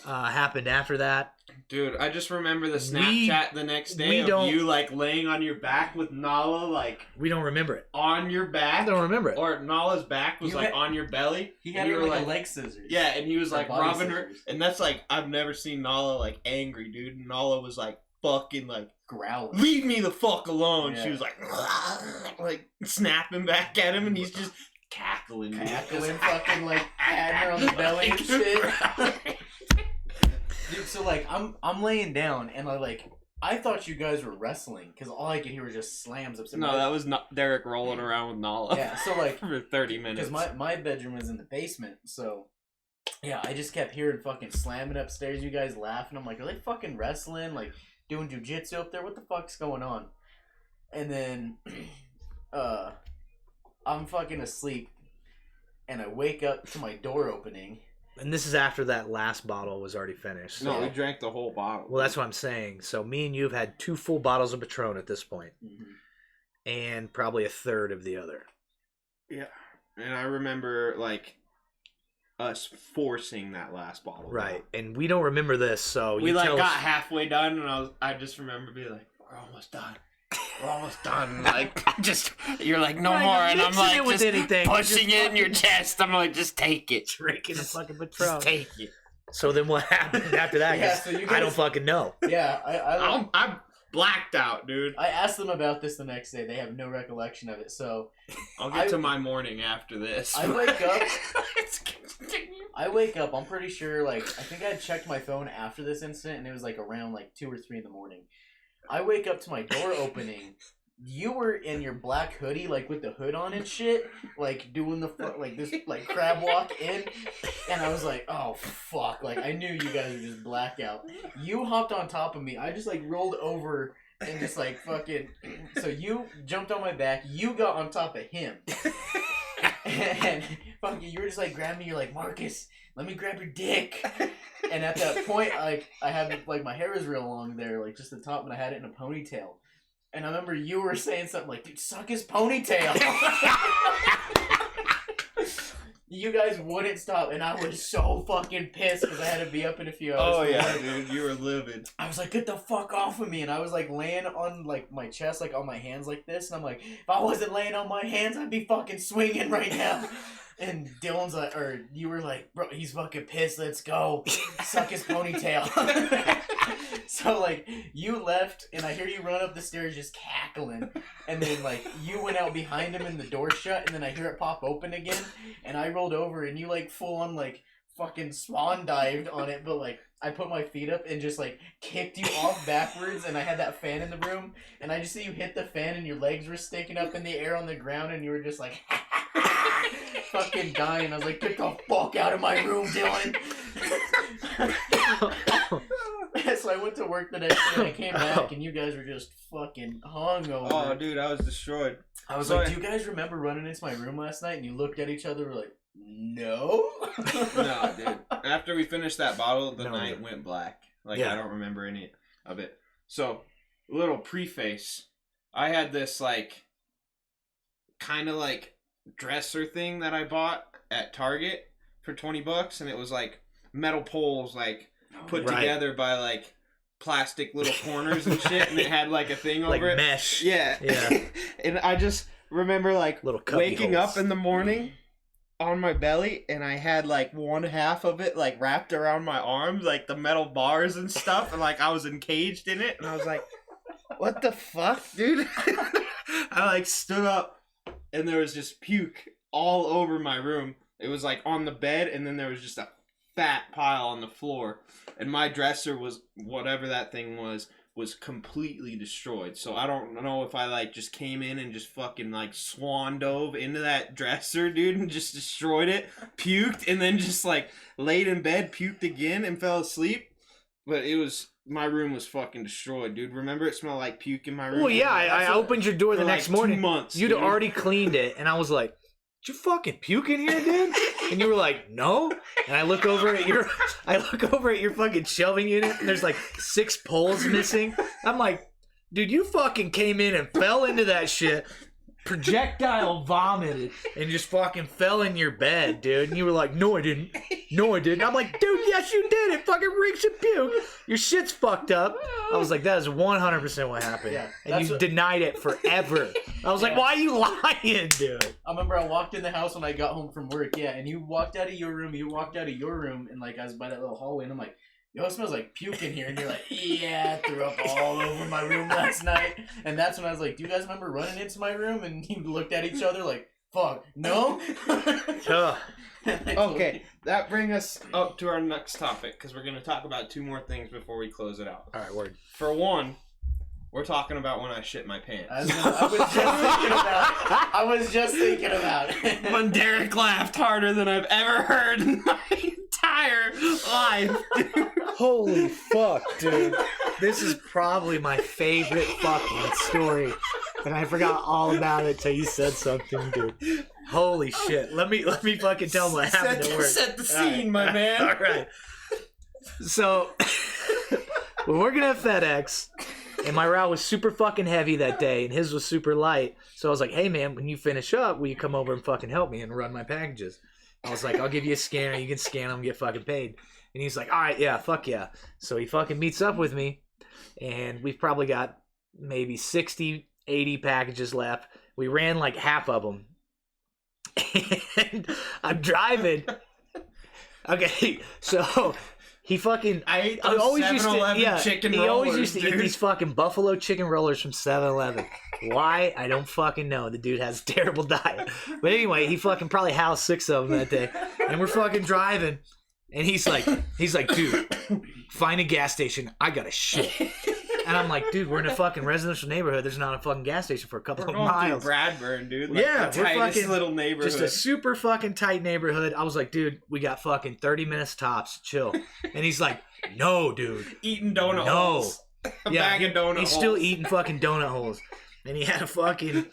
happened after that. Dude, I just remember the We- Snapchat the next we day of don't- you like laying on your back with Nala like We don't remember it. on your I back. don't remember it. Or Nala's back was You like had- on your belly. He and had you her were like a leg scissors. Yeah, and he was Or like body rubbing her, scissors. and that's like I've never seen Nala like angry, dude. Nala was like fucking like Growling. leave me the fuck alone. Yeah. She was like snapping back at him, and he's just cackling, Cackling, fucking like patting her on the belly and shit. Dude, so like I'm laying down and I thought you guys were wrestling because all I could hear was just slams upstairs. No, that was not Derek rolling around with Nala. Yeah, so like for 30 minutes. because my bedroom was in the basement, so yeah, I just kept hearing fucking slamming upstairs. You guys laughing. I'm like, are they fucking wrestling? Like doing jujitsu up there? What the fuck's going on? And then, I'm fucking asleep, and I wake up to my door opening. And this is after that last bottle was already finished. No, So- we drank the whole bottle. Well, that's what I'm saying. So me and you have had 2 full bottles of Patron at this point, and probably a third of the other. Yeah, and I remember like us forcing that last bottle. Right. And we don't remember this, so We you like tell got us. halfway done, and I just remember being like, we're almost done. We're almost done. Like just you're like no Not more, even and I'm mixing like it with just anything. pushing Just it in your chest. I'm like, just take it. drinking a Just- fucking Just Patron. take it. So then what happened after that? Yeah, 'Cause so you I don't guys- fucking know. Yeah, blacked out, dude. I asked them about this the next day. They have no recollection of it. So I'll get to my morning after this. I wake up. I'm pretty sure. Like, I think I had checked my phone after this incident, and it was like around like 2 or 3 in the morning. I wake up to my door opening. You were in your black hoodie, like with the hood on and shit, like doing the like this like crab walk in, and I was like, oh fuck, like I knew you guys were just blackout. You hopped on top of me. I just like rolled over and just like fucking. So you jumped on my back. You got on top of him, and fucking you were just like grabbing me. You're like, Marcus, let me grab your dick. And at that point, like I had like my hair was real long there, like just the top, and I had it in a ponytail. And I remember you were saying something like, dude, suck his ponytail. You guys wouldn't stop, and I was so fucking pissed because I had to be up in a few hours. Oh, yeah, dude, you were livid. I was like, get the fuck off of me. And I was like laying on like my chest, like on my hands like this. And I'm like, if I wasn't laying on my hands, I'd be fucking swinging right now. And Dylan's like, or you were like, bro, he's fucking pissed. Let's go. Suck his ponytail. So, like, you left, and I hear you run up the stairs just cackling. And then, like, you went out behind him and the door shut, and then I hear it pop open again. And I rolled over, and you, like, full on, like, fucking swan dived on it. But, like, I put my feet up and just, like, kicked you off backwards. And I had that fan in the room. And I just see you hit the fan, and your legs were sticking up in the air on the ground. And you were just, like, fucking dying. I was like, get the fuck out of my room, Dylan. So I went to work the next day and I came back and you guys were just fucking hungover. Oh, dude, I was destroyed. I was like, do you guys remember running into my room last night? And you looked at each other and were like, no. No, dude. After we finished that bottle, the night went black. Like, I don't remember any of it. So, little preface. I had this, like, kind of like dresser thing that I bought at Target for $20, and it was like metal poles, like, put together by like plastic little corners and shit, and it had like a thing over like it. Mesh. Yeah. And I just remember like little waking holes up in the morning on my belly, and I had like one half of it like wrapped around my arms, like the metal bars and stuff, and like I was encaged in it, and I was like, what the fuck, dude? I like stood up, and there was just puke all over my room. It was like on the bed, and then there was just a fat pile on the floor, and my dresser was, whatever that thing was completely destroyed. So I don't know if I like just came in and just fucking like swan dove into that dresser, dude, and just destroyed it, puked, and then just like laid in bed, puked again, and fell asleep. But it was, my room was fucking destroyed, dude. Remember it smelled like puke in my room? Well, yeah, I opened your door the next morning. 2 months, You'd already cleaned it, and I was like, did you fucking puke in here, dude? And you were like, no. And I look over at your fucking shelving unit, and there's like 6 poles missing. I'm like, dude, you fucking came in and fell into that shit, projectile vomited, and just fucking fell in your bed, dude. And you were like, no, I didn't. No, I didn't. I'm like, dude, yes, you did. It fucking reeks of puke. Your shit's fucked up. I was like, that is 100% what happened. Yeah, and you denied it forever. I was like, why are you lying, dude? I remember I walked in the house when I got home from work, and you walked out of your room, and like I was by that little hallway, and I'm like, yo, it smells like puke in here. And you're like, yeah, I threw up all over my room last night. And that's when I was like, do you guys remember running into my room? And you looked at each other like, fuck, no? Okay, that brings us up to our next topic, because we're going to talk about 2 more things before we close it out. All right, word. For one, we're talking about when I shit my pants. I was just thinking about it. When Derek laughed harder than I've ever heard in my entire life, dude. Holy fuck, dude. This is probably my favorite fucking story. And I forgot all about it till you said something, dude. Holy shit. Let me fucking tell them what happened at work. Set the scene, my man. All right. So, we're working at FedEx, and my route was super fucking heavy that day, and his was super light. So I was like, hey, man, when you finish up, will you come over and fucking help me and run my packages? I was like, I'll give you a scanner. You can scan them and get fucking paid. And he's like, all right, yeah, fuck yeah. So he fucking meets up with me, and we've probably got maybe 60, 80 packages left. We ran like half of them. And I'm driving. Okay, so He fucking. I ate I those always used to, 7-Eleven chicken he rollers, always used to eat dude. these fucking buffalo chicken rollers from 7-Eleven. Why? I don't fucking know. The dude has a terrible diet. But anyway, he fucking probably housed 6 of them that day. And we're fucking driving. And he's like, dude, find a gas station. I got a shit. And I'm like, dude, we're in a fucking residential neighborhood. There's not a fucking gas station for a couple We're of going miles. through Bradburn, dude. Like Yeah, the we're tightest fucking- little neighborhood. Just a super fucking tight neighborhood. I was like, dude, we got fucking 30 minutes tops. Chill. And he's like, no, dude. Eating donut No. holes. A bag of donut he's holes. still eating fucking donut holes. And he had a fucking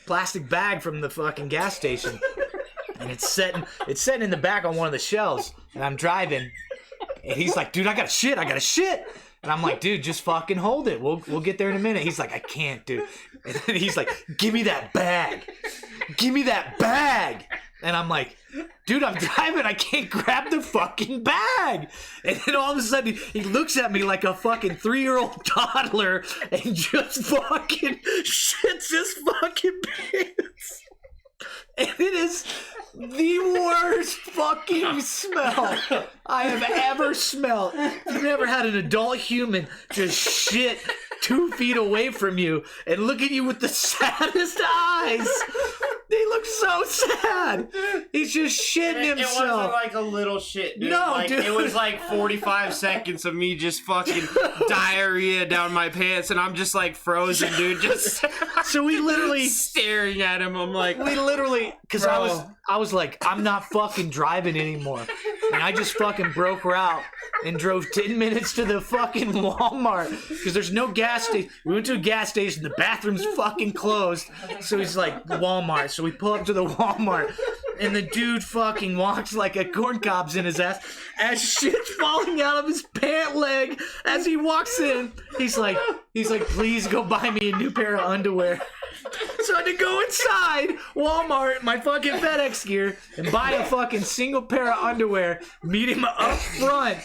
plastic bag from the fucking gas station. And it's sitting in the back on one of the shelves. And I'm driving. And he's like, dude, I got a shit. And I'm like, dude, just fucking hold it. We'll get there in a minute. He's like, I can't, dude. And then he's like, give me that bag. And I'm like, dude, I'm driving. I can't grab the fucking bag. And then all of a sudden, he looks at me like a fucking 3-year-old toddler and just fucking shits his fucking pants. And it is the worst fucking smell I have ever smelled. You've never had an adult human just shit 2 feet away from you and look at you with the saddest eyes. He looks so sad. He's just shitting It himself. wasn't like a little shit, dude. No, like, dude. It was like 45 seconds of me just fucking diarrhea down my pants, and I'm just like frozen, dude. Just So we literally, staring at him. I'm like, because I was like, I'm not fucking driving anymore. And I just fucking broke route and drove 10 minutes to the fucking Walmart because there's no gas station. We went to a gas station. The bathroom's fucking closed. So he's like, Walmart. So we pull up to the Walmart and the dude fucking walks like a corn cob's in his ass as shit's falling out of his pant leg as he walks in. He's like, please go buy me a new pair of underwear. So I had to go inside Walmart, my fucking FedEx gear, and buy a fucking single pair of underwear, meet him up front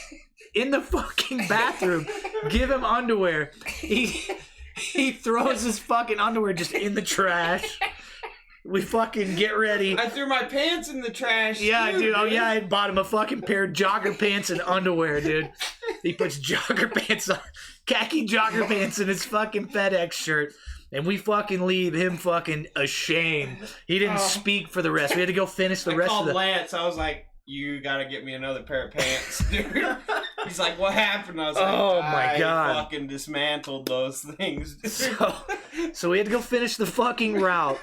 in the fucking bathroom, give him underwear. He throws his fucking underwear just in the trash. We fucking get ready. I threw my pants in the trash. Yeah, too, dude. Oh, yeah, I bought him a fucking pair of jogger pants and underwear, dude. He puts jogger pants on, khaki jogger pants in his fucking FedEx shirt. And we fucking leave him fucking ashamed. He didn't speak for the rest. We had to go finish the I rest of called the... Lance. I was like, you gotta get me another pair of pants, dude. He's like, what happened? I was like, Oh, my God. I fucking dismantled those things, dude. So we had to go finish the fucking route.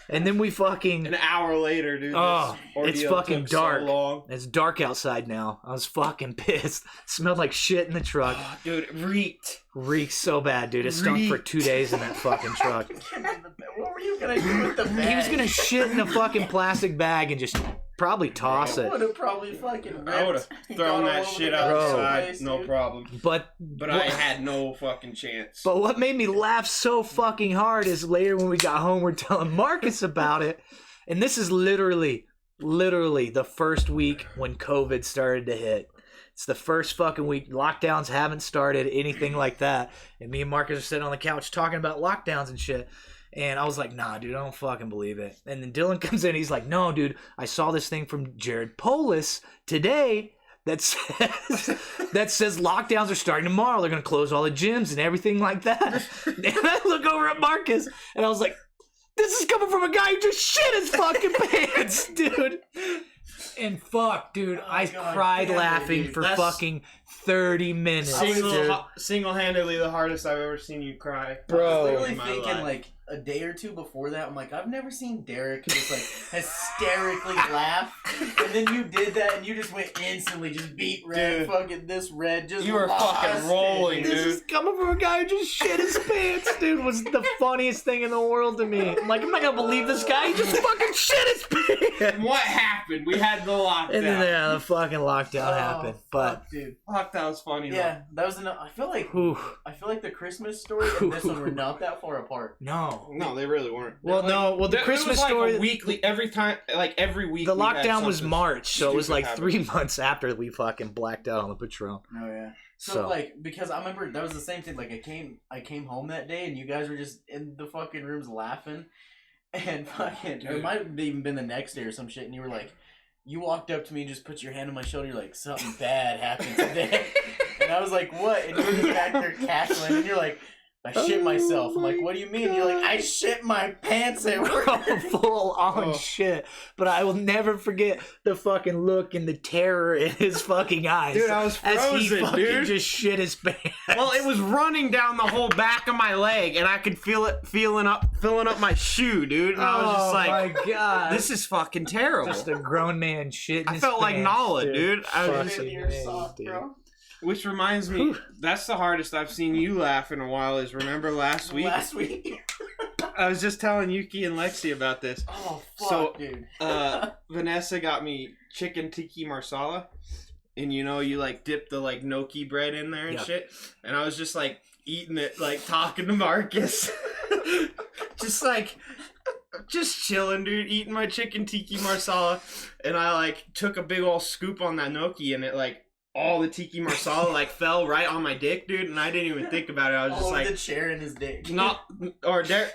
And then we fucking... An hour later, dude. Oh, this it's ordeal fucking took dark. So long. It's dark outside now. I was fucking pissed. Smelled like shit in the truck. Oh, dude, it reeked. Reeked so bad, dude. It stunk for 2 days in that fucking truck. What were you gonna do with the bag? He was gonna shit in a fucking plastic bag and just probably toss it. Would have probably fucking. I would have thrown that shit outside, no problem. But I had no fucking chance. But what made me laugh so fucking hard is later when we got home, we're telling Marcus about it. And this is literally the first week when COVID started to hit. It's the first fucking week. Lockdowns haven't started, anything like that. And me and Marcus are sitting on the couch talking about lockdowns and shit. And I was like, nah, dude, I don't fucking believe it. And then Dylan comes in. He's like, no, dude, I saw this thing from Jared Polis today that says lockdowns are starting tomorrow. They're going to close all the gyms and everything like that. And I look over at Marcus and I was like, this is coming from a guy who just shit his fucking pants, dude. And fuck, dude, I cried laughing for fucking 30 minutes. Single-handedly the hardest I've ever seen you cry. Bro. I was literally in my thinking life. like a day or two before that, I'm like, I've never seen Derek just like hysterically laugh. And then you did that and you just went instantly just beat red, Dude. fucking this red, just You were fucking rolling, This dude. is coming from a guy who just shit his pants, dude, was the funniest thing in the world to me. I'm like, I'm not gonna believe this guy. He just fucking shit his pants. What happened? We had the lockdown. And then the fucking lockdown happened. But, fuck, dude. Lockdown's funny, though. Yeah, that was enough. I feel like the Christmas story and this one were not that far apart. no. No, they really weren't. Well, no. Well, the It Christmas was like story. a weekly, every week. The we had lockdown was something March, so it was stupid like happen. 3 months after we fucking blacked out on the Patron. Oh yeah. So, So- like, because I remember that was the same thing. Like I came home that day and you guys were just in the fucking rooms laughing, and fucking, or it might have even been the next day or some shit, and you were like, you walked up to me and just put your hand on my shoulder. You're like, something bad happened today. And I was like, what? And you were just back there cackling. And you're like, I shit myself. I'm like, what do you mean? You're like, I shit my pants at work. Full on shit. But I will never forget the fucking look and the terror in his fucking eyes. Dude, I was frozen, as he fucking dude. just shit his pants. Well, it was running down the whole back of my leg, and I could feel it filling up my shoe, dude. And I was just like, my God. this is fucking terrible. Just a grown man shitting I his felt like pants, Nala, dude. I was just, Fucking A, dude. which reminds me, that's the hardest I've seen you laugh in a while is, remember last week? Last week. I was just telling Yuki and Lexi about this. Oh, fuck, So, dude. Vanessa got me chicken tikka marsala. And you know, you like dip the like gnocchi bread in there and shit. And I was just like eating it, like talking to Marcus. just chilling, dude, eating my chicken tikka marsala. And I like took a big old scoop on that gnocchi, and it like all the tiki marsala like fell right on my dick, dude, and I didn't even think about it. I was just like the chair in his dick.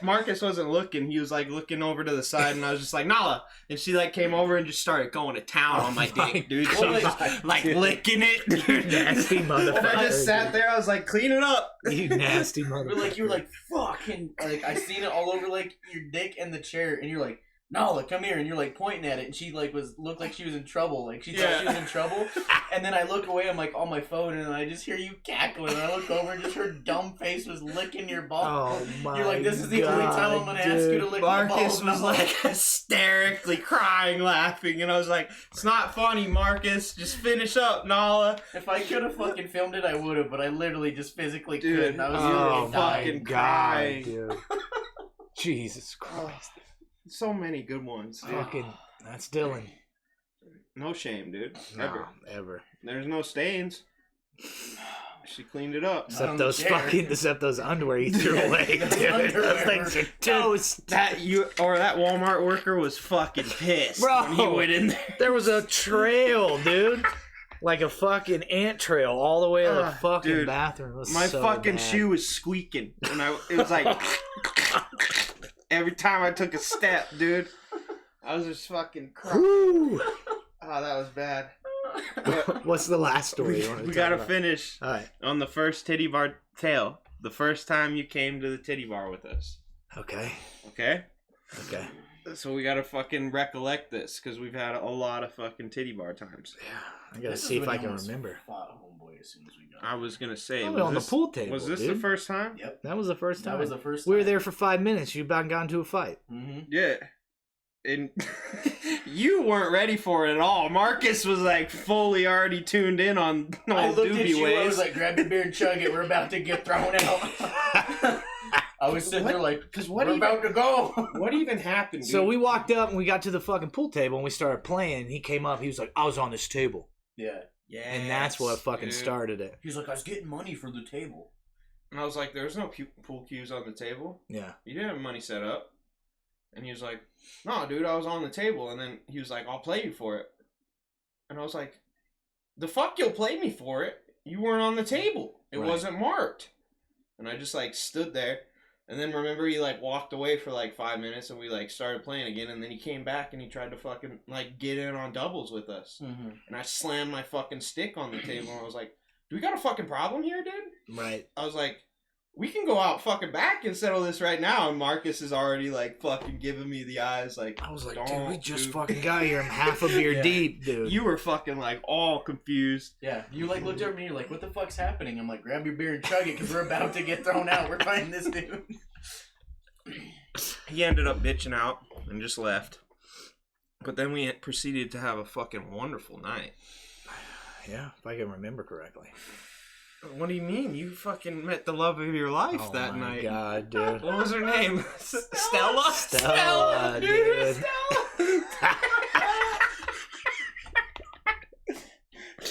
Marcus wasn't looking. He was like looking over to the side, and I was just like, Nala. And she like came over and just started going to town on my dick, dude. She was just like licking it, dude. Nasty motherfucker. And I just sat there. I was like, clean it up. You nasty motherfucker. You were like, fucking, like, I seen it all over, like, your dick and the chair, and you're like, Nala, come here, and you're like pointing at it, and she like looked like she was in trouble, like she thought she was in trouble, and then I look away, I'm like on my phone, and I just hear you cackling, and I look over, and just her dumb face was licking your balls. Oh my! You're like, this is the only time I'm gonna ask you to lick my balls. Marcus was like hysterically crying, laughing, and I was like, it's not funny, Marcus. Just finish up, Nala. If I could have fucking filmed it, I would have, but I literally just physically Dude, couldn't. I was oh really my dying. crying. dude. Jesus Christ. So many good ones, dude. Fucking, that's Dylan. No shame, dude. No, ever. There's no stains. She cleaned it up. Except those underwear you threw away, dude. Those things are toast. That Walmart worker was fucking pissed Bro, when he went in there. There was a trail, dude. Like a fucking ant trail all the way to the fucking dude, bathroom. It was my so fucking bad. shoe was squeaking, and it was like every time I took a step, dude. I was just fucking crying. Woo. Oh, that was bad. What's the last story you want to We talk gotta about? finish on the first titty bar tale. The first time you came to the titty bar with us. Okay. Okay? Okay. So we gotta fucking recollect this, because we've had a lot of fucking titty bar times. Yeah. I gotta see if I can remember. Homeboy as soon as we got. I was gonna say, On the pool table. was this dude. the first time? Yep. That was the first time. That was the first time. We were there for 5 minutes. You about got into a fight. Mm-hmm. Yeah. And you weren't ready for it at all. Marcus was like fully already tuned in on I old looked at doobie you, ways. I was like, grab your beer and chug it. We're about to get thrown out. I was sitting there like, we're about to go. What even happened, dude? So we walked up and we got to the fucking pool table and we started playing. And he came up. He was like, I was on this table. Yeah. Yeah. And that's what fucking started it. He was like, I was getting money for the table. And I was like, there's no pool cues on the table. Yeah. You didn't have money set up. And he was like, no, dude, I was on the table. And then he was like, I'll play you for it. And I was like, the fuck you'll play me for it? You weren't on the table. It wasn't marked. And I just like stood there. And then remember he like walked away for like 5 minutes and we like started playing again. And then he came back and he tried to fucking like get in on doubles with us. Mm-hmm. And I slammed my fucking stick on the table and I was like, do we got a fucking problem here, dude? Right. I was like, we can go out fucking back and settle this right now. And Marcus is already like fucking giving me the eyes. Like, I was like, don't, dude, we just dude. fucking got here. I'm half a beer deep, dude. You were fucking like all confused. Yeah, you like looked over me. You're like, "What the fuck's happening?" I'm like, "Grab your beer and chug it, because we're about to get thrown out. We're fighting this dude." He ended up bitching out and just left. But then we proceeded to have a fucking wonderful night. Yeah, if I can remember correctly. What do you mean? You fucking met the love of your life that Oh my night. God, dude. What was her name? Stella? Stella, dude. Stella.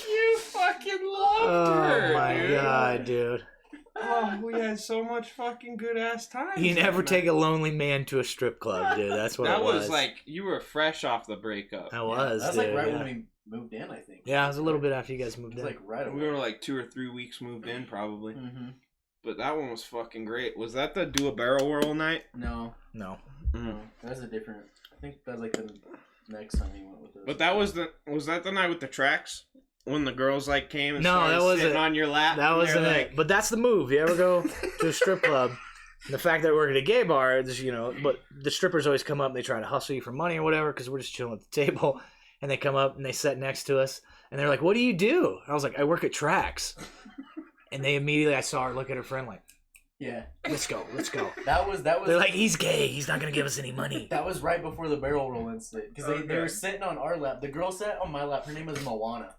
You fucking loved her, Oh my dude. God, dude. Oh, we had so much fucking good ass time. You never take a lonely man to a strip club, dude. That's what That it was. was like, you were fresh off the breakup. I was, That was dude. like right yeah. when we moved in, I think. Yeah, it was a little bit after you guys It moved was in. like right away. We were like 2 or 3 weeks moved in, probably. Mm-hmm. But that one was fucking great. Was that the do a barrel whirl night? No, No. no, that was a different. I think that was like the next time he went with us. But that was that the night with the tracks when the girls like came and No, started that wasn't sitting on your lap. That and wasn't they're it. But that's the move. You ever go to a strip club? And the fact that we're at a gay bar, is, you know, but the strippers always come up and they try to hustle you for money or whatever because we're just chilling at the table. And they come up and they sit next to us and they're like, "What do you do?" I was like, "I work at Tracks." And they immediately, I saw her look at her friend like, Yeah. let's go. That was. They're like, "He's gay. He's not going to give us any money." That was right before the barrel roll incident because they Okay. were sitting on our lap. The girl sat on my lap. Her name was Moana.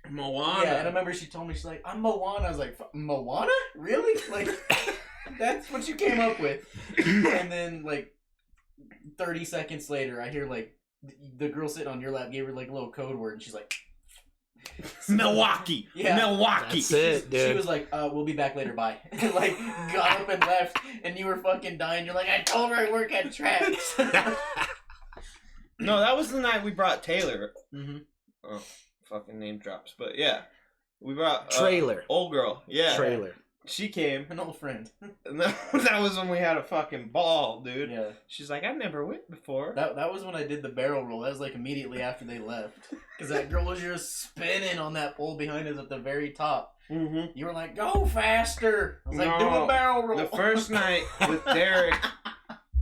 Moana. Yeah, and I remember she told me, she's like, "I'm Moana." I was like, "Moana? Really?" Like, that's what you came up with. And then, like, 30 seconds later, I hear, like, the girl sitting on your lap gave her, like, a little code word, and she's like... Milwaukee. Yeah. Milwaukee. That's it, dude. She was like, "We'll be back later, bye." And, like, got up and left, and you were fucking dying. You're like, "I told her I work at Tracks." No, that was the night we brought Taylor. Mm-hmm. Oh, fucking name drops. But yeah. We brought... Trailer. Old girl. Yeah. Trailer. She came. An old friend. And that was when we had a fucking ball, dude. Yeah. She's like, "I never went before." That was when I did the barrel roll. That was like immediately after they left. Because that girl was just spinning on that pole behind us at the very top. Mm-hmm. You were like, "Go faster!" I was like, "Do No, a barrel roll." The first night with Derek,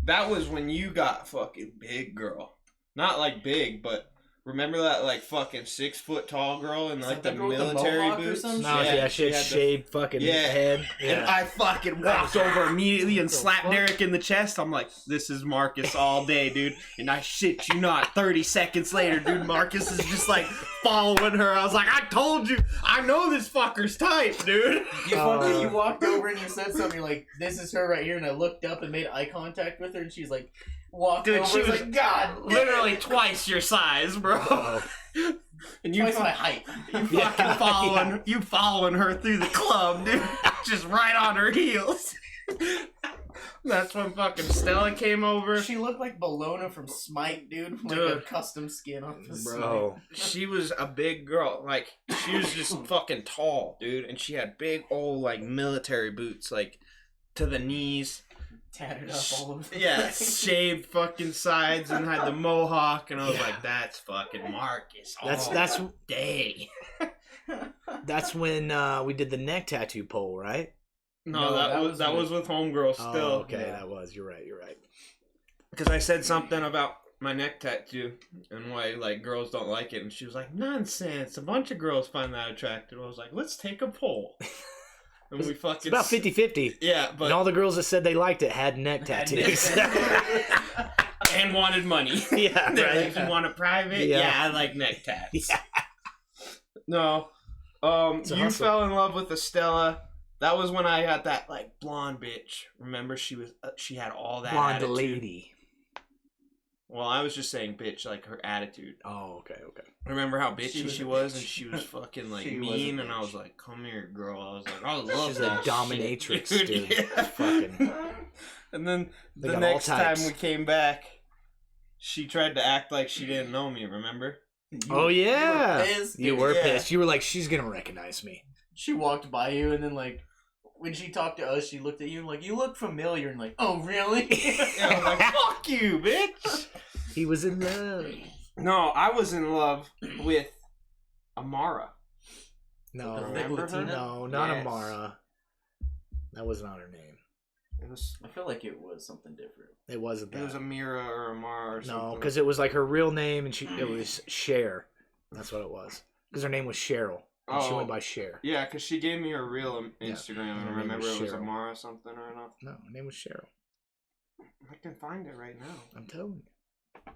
that was when you got fucking big, girl. Not like big, but remember that like fucking 6 foot tall girl in Is like that the the girl with the military mohawk or boots? something? No, yeah, she had had the- shaved fucking head. And I fucking walked over immediately and What the slapped fuck? Derek in the chest. I'm like, "This is Marcus all day, dude." And I shit you not, 30 seconds later, dude, Marcus is just like following her. I was like, "I told you, I know this fucker's type, dude." You walked over and you said something. You're like, "This is her right here." And I looked up and made eye contact with her, and she's like, walked Dude, over. she and was like, "God, Literally twice your size, bro. Oh. And you twice my fucking height." fucking following her through the club, dude. Just right on her heels. That's when fucking Stella came over. She looked like Bologna from Smite, dude. Like Dude. a custom skin off the Bro. She was a big girl. Like, she was just fucking tall, dude. And she had big old, like, military boots, like, to the knees. tattered up all over the Yeah, place. shaved fucking sides and had the mohawk. And I was Yeah. like, "That's fucking Marcus all That's day." That's when we did the neck tattoo poll, right? No, No, that was with Homegirl still. Oh, okay, Yeah. that was. You're right. Because I said something about my neck tattoo and why like girls don't like it, and she was like, "Nonsense! A bunch of girls find that attractive." I was like, "Let's take a poll." And we It's fucking about 50-50. Yeah, but And all the girls that said they liked it had neck tattoos. and wanted money. Yeah, They're right. like, "If you want a private, Yeah. yeah, I like neck tats." Yeah. No, It's a you hustle. fell in love with Estella. That was when I had that like blonde bitch. Remember, she had all that Blonde attitude. lady. Well, I was just saying bitch, like her attitude. Oh, okay. Remember how bitchy She was she a was, bitch. and she was fucking like She was a mean, and I bitch. was like, "Come here, girl." I was like, "I love She's that a dominatrix, shit, dude. Yeah. Fucking. And then They the got all next time types. we came back, she tried to act like she didn't know me. Remember? Oh yeah. You were pissed, You dude. were Yeah. pissed. You were like, she's gonna recognize me. She walked by you, and then like when she talked to us, she looked at you like, "You look familiar," and like, "Oh really?" Yeah, I was like, "Fuck you, bitch." He was in love. No, I was in love with Amara. No, The Remember her? Latina? no, not Yes. Amara. That was not her name. It was I feel like it was something different. It wasn't it that. was Amira or Amara or something. No, because it was like her real name, and it was Cher. That's what it was. Because her name was Cheryl, and she Oh. went by Cher. Yeah, because she gave me her real Instagram, and I her name remember was it was Cheryl. Amara something or enough. No, her name was Cheryl. I can find it right now. I'm telling you.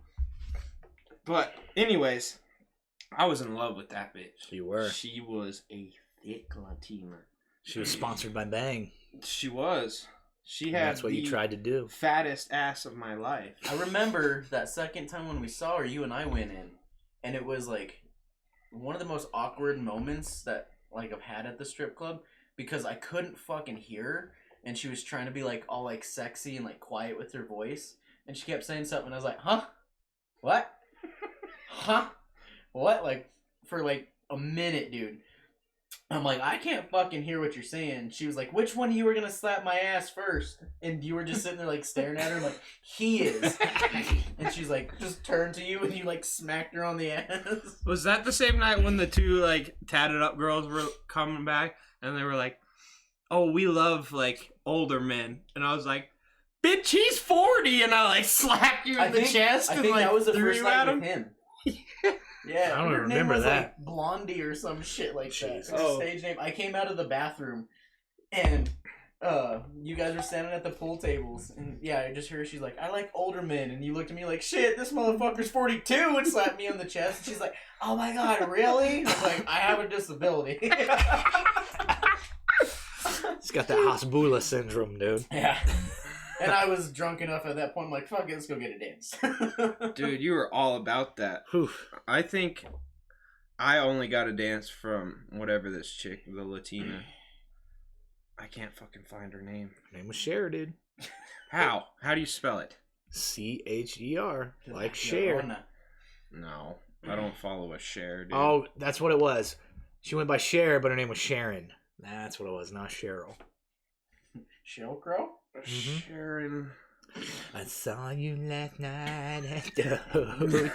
But anyways, I was in love with that bitch. You were. She was a thick Latina. She was sponsored by Bang. She was. She And had that's what you the tried to do. fattest ass of my life. I remember that second time when we saw her, you and I went in, and it was like one of the most awkward moments that like I've had at the strip club because I couldn't fucking hear her, and she was trying to be like all like sexy and like quiet with her voice, and she kept saying something, and I was like, "Huh? What? Huh? What?" Like for like a minute, dude. I'm like, I can't fucking hear what you're saying. She was like, which one of you were gonna slap my ass first? And you were just sitting there like staring at her like, he is. And she's like, just turned to you and you like smacked her on the ass. Was that the same night when the two like tatted up girls were coming back and they were like, oh, we love like older men, and I was like, bitch, he's 40, and I like slapped you in the chest and like that was the threw first you night at with him. Yeah, I don't her remember name was that. like Blondie or some shit like Jesus. that. Her stage name. I came out of the bathroom, and you guys were standing at the pool tables, and yeah, I just heard she's like, I like older men, and you looked at me like, shit, this motherfucker's 42, and slapped me on the chest, and she's like, oh my god, really? I was like, I have a disability. He's got that Hasbula syndrome, dude. Yeah. And I was drunk enough at that point, I'm like, fuck it, let's go get a dance. Dude, you were all about that. Whew. I think I only got a dance from whatever this chick, the Latina. I can't fucking find her name. Her name was Cher, dude. How? How do you spell it? Cher, like Cher. No, I don't follow a Cher, dude. Oh, that's what it was. She went by Cher, but her name was Sharon. That's what it was, not Cheryl. Sheryl Crow? Sharon. I saw you last night at the hotel.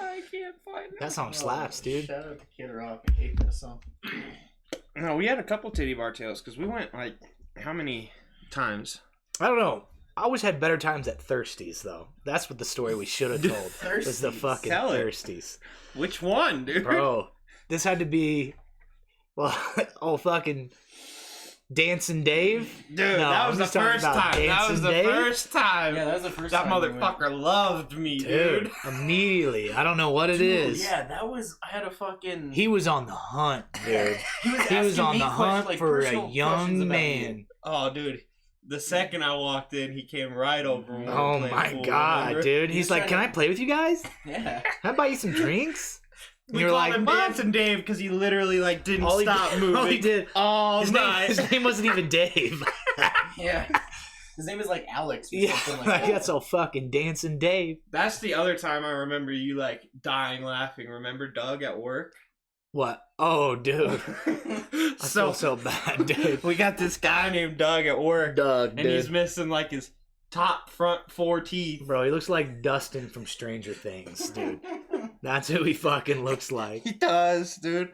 I can't find it. That song slaps, dude. Shout out to Kid Rock. I hate that song. No, we had a couple titty bar tales because we went like how many times? I don't know. I always had better times at Thirsties, though. That's what the story we should have told. Was the fucking Tell it. Thirsties. Which one, dude? Bro, this had to be, well, fucking Dancing Dave. Dude, No, that was I'm the just talking first about time. That was Dancing the Dave. first time. Yeah, that was the first That time. we went. motherfucker loved me, dude. Immediately. I don't know what it Dude, is. yeah, that was. I had a fucking. He was on the hunt, dude. He was He was asking on me the questions, hunt like, for personal a questions young about man. you. Oh, dude. The second I walked in, he came right over. when we were Oh playing my pool, god, remember? dude. He He's was like, trying can to- I play with you guys? Yeah. Can I buy you some drinks? We You're called like, him "Mom." Dancing Dave because he literally like didn't All he stop did- moving. all he did- all His night. name wasn't even Dave. Yeah. His name is like Alex or Yeah, something like that. that's so fucking Dancing Dave. That's the other time I remember you like dying laughing. Remember Doug at work? What? Oh, dude. I feel so bad, dude. we got this guy named Doug at work, Doug, and he's missing like his top front 4 teeth. Bro, he looks like Dustin from Stranger Things, dude. That's who he fucking looks like. He does, dude.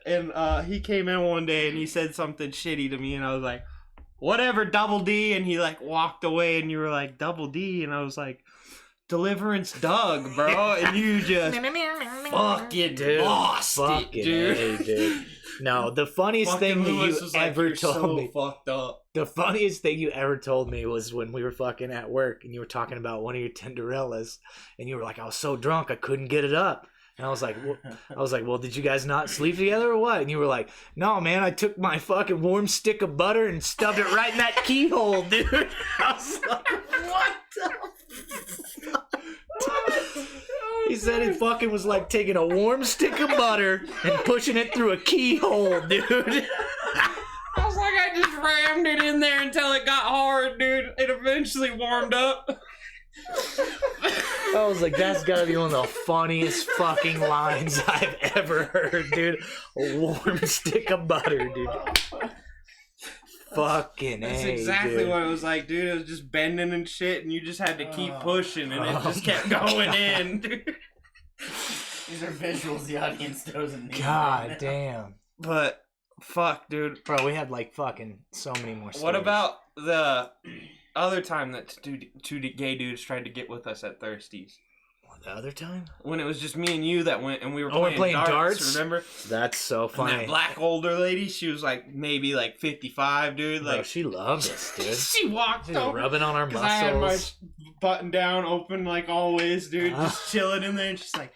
And he came in one day and he said something shitty to me, and I was like, whatever, Double D. And he like walked away, and you were like, Double D. And I was like, Deliverance Doug, bro. And you just fucking Dude, lost fucking it, dude. A, dude. No, the funniest Fucking thing that Lewis you was like, ever "You're told so me. fucked up. The funniest thing you ever told me was when we were fucking at work and you were talking about one of your Tinderellas, and you were like, I was so drunk I couldn't get it up. And I was like, well, did you guys not sleep together or what? And you were like, no, man, I took my fucking warm stick of butter and stuffed it right in that keyhole, dude. I was like, what the fuck? He said he fucking was like taking a warm stick of butter and pushing it through a keyhole, dude. I was like, I just rammed it in there until it got hard, dude. It eventually warmed up. I was like, that's gotta be one of the funniest fucking lines I've ever heard, dude. A warm stick of butter, dude. Fucking That's A, exactly dude. what it was like, dude. It was just bending and shit, and you just had to keep pushing, and it Oh just kept my going God. in, dude. These are visuals the audience doesn't need. God damn. But, fuck, dude. Bro, we had like fucking so many more stories. What about the other time that two gay dudes tried to get with us at Thirsties? the other time? When it was just me and you that went, and we were we're playing, playing darts? remember? That's so And funny. that black older lady, she was like maybe like 55, dude. Bro, Like she loves us, dude. she walked She's over rubbing on our because I had my muscles. button down open like always, dude, Ah. just chilling in there, and she's like,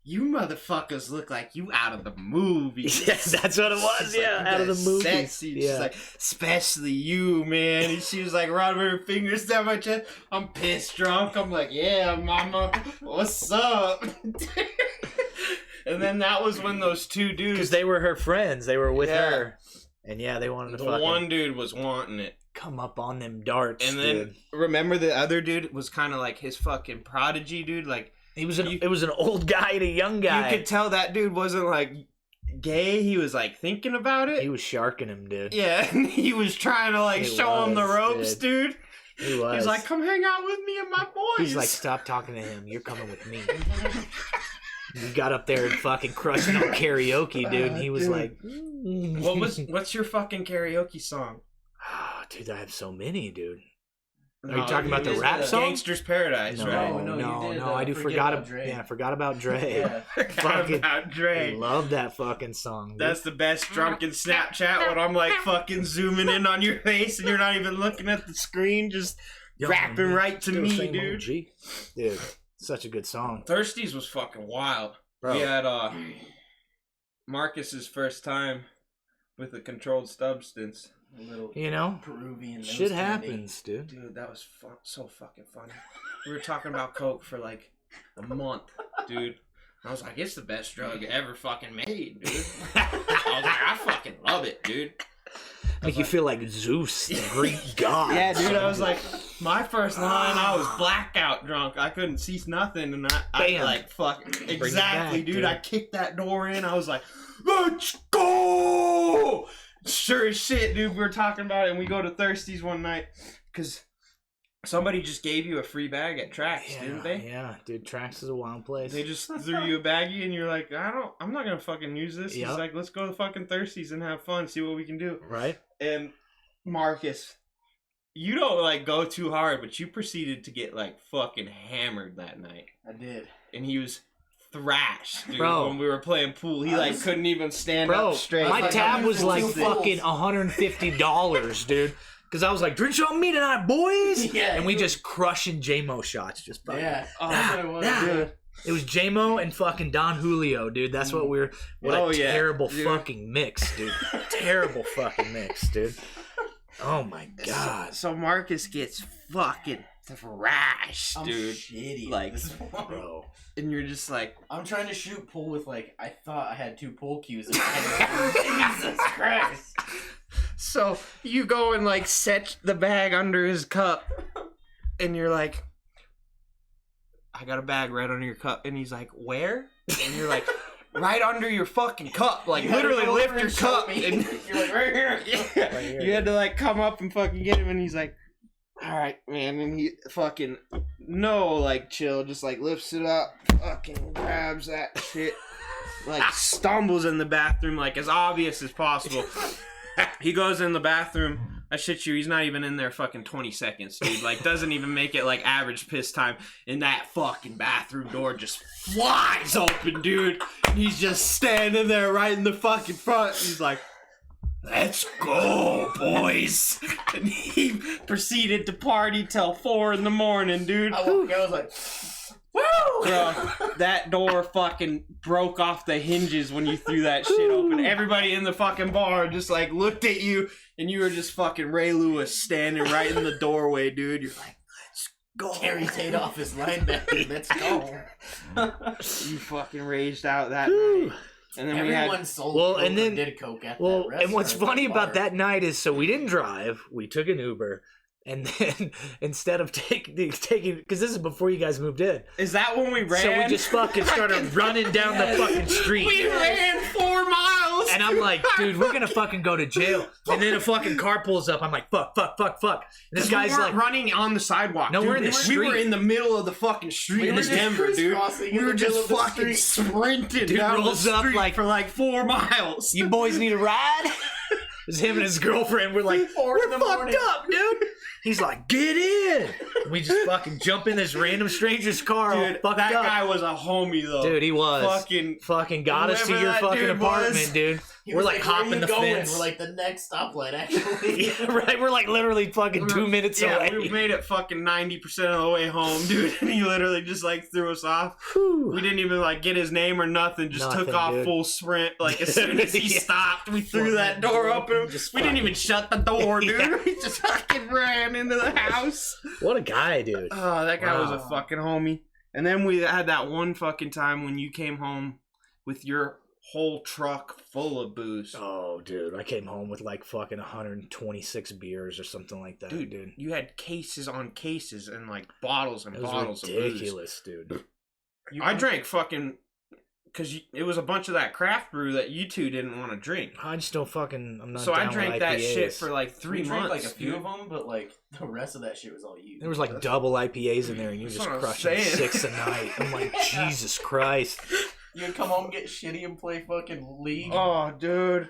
"You motherfuckers look like you out of the movie." Yeah, that's what it was. She's Yeah, like, out of the "You movies. guys Sexy. Yeah. She's like, especially you, man. And she was like rubbing her fingers down my chest. I'm pissed drunk. I'm like, yeah, mama, what's up? And then that was when those two Because dudes, they were her friends. They were with Yeah. her. And yeah, they wanted to the fucking one dude was wanting it. come up on them darts, And then dude. remember the other dude was kind of like his fucking prodigy dude. Like It was an old guy and a young guy. You could tell that dude wasn't like gay. He was like thinking about it. He was sharking him, dude. Yeah, and he was trying to like show him the ropes, dude. He was. He's like, come hang out with me and my boys. He's like, stop talking to him. You're coming with me. You got up there and fucking crushing on karaoke, dude. And he was like, what's your fucking karaoke song? Oh, dude, I have so many, dude. Are No, you talking about the rap song? Gangster's Paradise, No, right? no, I do forgot about Dre. Yeah, I forgot about Dre. Yeah. Forgot about Dre. I love that fucking song, dude. That's the best drunken Snapchat when I'm like fucking zooming in on your face and you're not even looking at the screen, just rapping right to me, dude. Dude, such a good song. Thirsties was fucking wild. Bro. We had Marcus's first time with a controlled substance. A little You know, Peruvian. shit nose candy. happens, dude. Dude, that was so fucking funny. We were talking about coke for like a month, dude. I was like, it's the best drug ever fucking made, dude. I was like, I fucking love it, dude. Make you feel like Zeus, the Greek god. Yeah, dude, I was like, my first line, I was blackout drunk. I couldn't see nothing, and I like, fuck, exactly, back, dude. I kicked that door in. I was like, let's go! Sure as shit, dude. We were talking about it, and we go to Thirsties one night, because somebody just gave you a free bag at Trax, didn't they? Yeah, dude, Trax is a wild place. They just threw you a baggie, and you're like, I'm not gonna fucking use this. Yep. He's like, let's go to fucking Thirsties and have fun, see what we can do. Right? And Marcus, you don't like go too hard, but you proceeded to get like fucking hammered that night. I did. And he was thrashed, dude. Bro. When we were playing pool, he like couldn't even stand up straight. My like, tab was like 150 fucking $150, dude. Because I was like, drinks on me tonight, boys. Yeah, And we just crushing JMO shots, just fucking. Yeah. Oh, that's what it was. Dude. It was JMO and fucking Don Julio, dude. That's what we're. What Oh, a yeah, terrible dude. fucking mix, dude. Terrible fucking mix, dude. Oh my god. So Marcus gets fucking thrashed, I'm dude. shitty. Like, Like, this one. Bro. And you're just like, I'm trying to shoot pool with like I thought I had 2 pool cues. In my head. Jesus Christ! so you go and like set the bag under his cup, and you're like, I got a bag right under your cup, and he's like, where? And you're like, right under your fucking cup, like You had to literally go lift over your and show cup, me. and You're like right here. yeah, Right here. you had to like come up and fucking get him, and he's like, all right, man, and he fucking like chill, just like lifts it up, fucking grabs that shit, like stumbles in the bathroom, like as obvious as possible. He goes in the bathroom. I shit you, he's not even in there fucking 20 seconds, dude. Like, doesn't even make it like average piss time. And that fucking bathroom door just flies open, dude. And he's just standing there right in the fucking front. He's like, let's go, boys. And he proceeded to party till 4 in the morning, dude. I was like, woo! Bro, that door fucking broke off the hinges when you threw that shit open. Everybody in the fucking bar just like looked at you, and you were just fucking Ray Lewis standing right in the doorway, dude. You're like, let's go. Terry Tate off his linebacker. Let's go. You fucking raged out that night. And then Everyone sold Well, coke and then- or did coke at Well, that and what's restaurant, funny that about bar. that night is, so we didn't drive. We took an Uber. And then instead of taking, because this is before you guys moved in. is that when we ran? So we just fucking started running down the fucking street. We ran 4 miles. And I'm like, dude, we're gonna fucking go to jail. And then a fucking car pulls up. I'm like, fuck. And this guy's we weren't like, running on the sidewalk. No, dude. we're in the We were street. in the middle of the fucking street We in were just Denver, dude. crisscrossing We in were the just middle of the fucking street. sprinting Dude down the rolls up street like- for like 4 miles. you boys need a ride? It's him and his girlfriend. We're like, 4 we're in the fucked morning. up, dude. He's like, get in. We just fucking jump in this random stranger's car, all Dude, fucked that up. guy was a homie though. Dude, he was. Fucking got us to whoever your that fucking dude apartment, was. dude. He We're was like "Where are hopping you the going?" fence. We're like the next stoplight, actually. Yeah, right, we're like literally fucking 2 minutes yeah, away. we made it fucking 90% of the way home, dude. And he literally just like threw us off. Whew. We didn't even like get his name or nothing. Just took Nothing, off dude. full sprint. Like as soon as he Yeah. stopped, we threw that door open. Just We didn't fucking- even shut the door, dude. Yeah. We just fucking ran into the house. What a guy, dude. Oh, that guy was a Wow. fucking homie. And then we had that one fucking time when you came home with your whole truck full of booze. Oh, dude, I came home with like fucking 126 beers or something like that, dude. You had cases on cases and like bottles and It was bottles of booze. ridiculous, dude. I drank fucking... Because it was a bunch of that craft brew that you two didn't want to drink. I just don't fucking... I'm not So I down drank with that IPAs. shit for like 3 We months. drank like a few of them, but like the rest of that shit was all you. There was like double IPAs in there, and you're That's just what I'm crushing saying. 6 a night. I'm like, Jesus Christ. You'd come home, get shitty, and play fucking League. Oh, dude.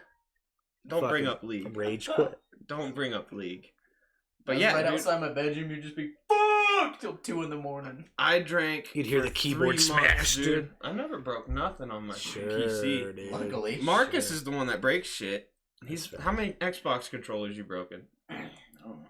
Don't bring Fucking up League. Rage quit. Don't bring up League. But But yeah, right dude, outside my bedroom, you'd just be fuck till 2 in the morning. I drank. You'd hear for the keyboard 3 months, smash, dude. I never broke nothing on my Sure, PC. dude. Luckily. Marcus Sure. is the one that breaks shit. That's fair. How many Xbox controllers you broken? I don't know.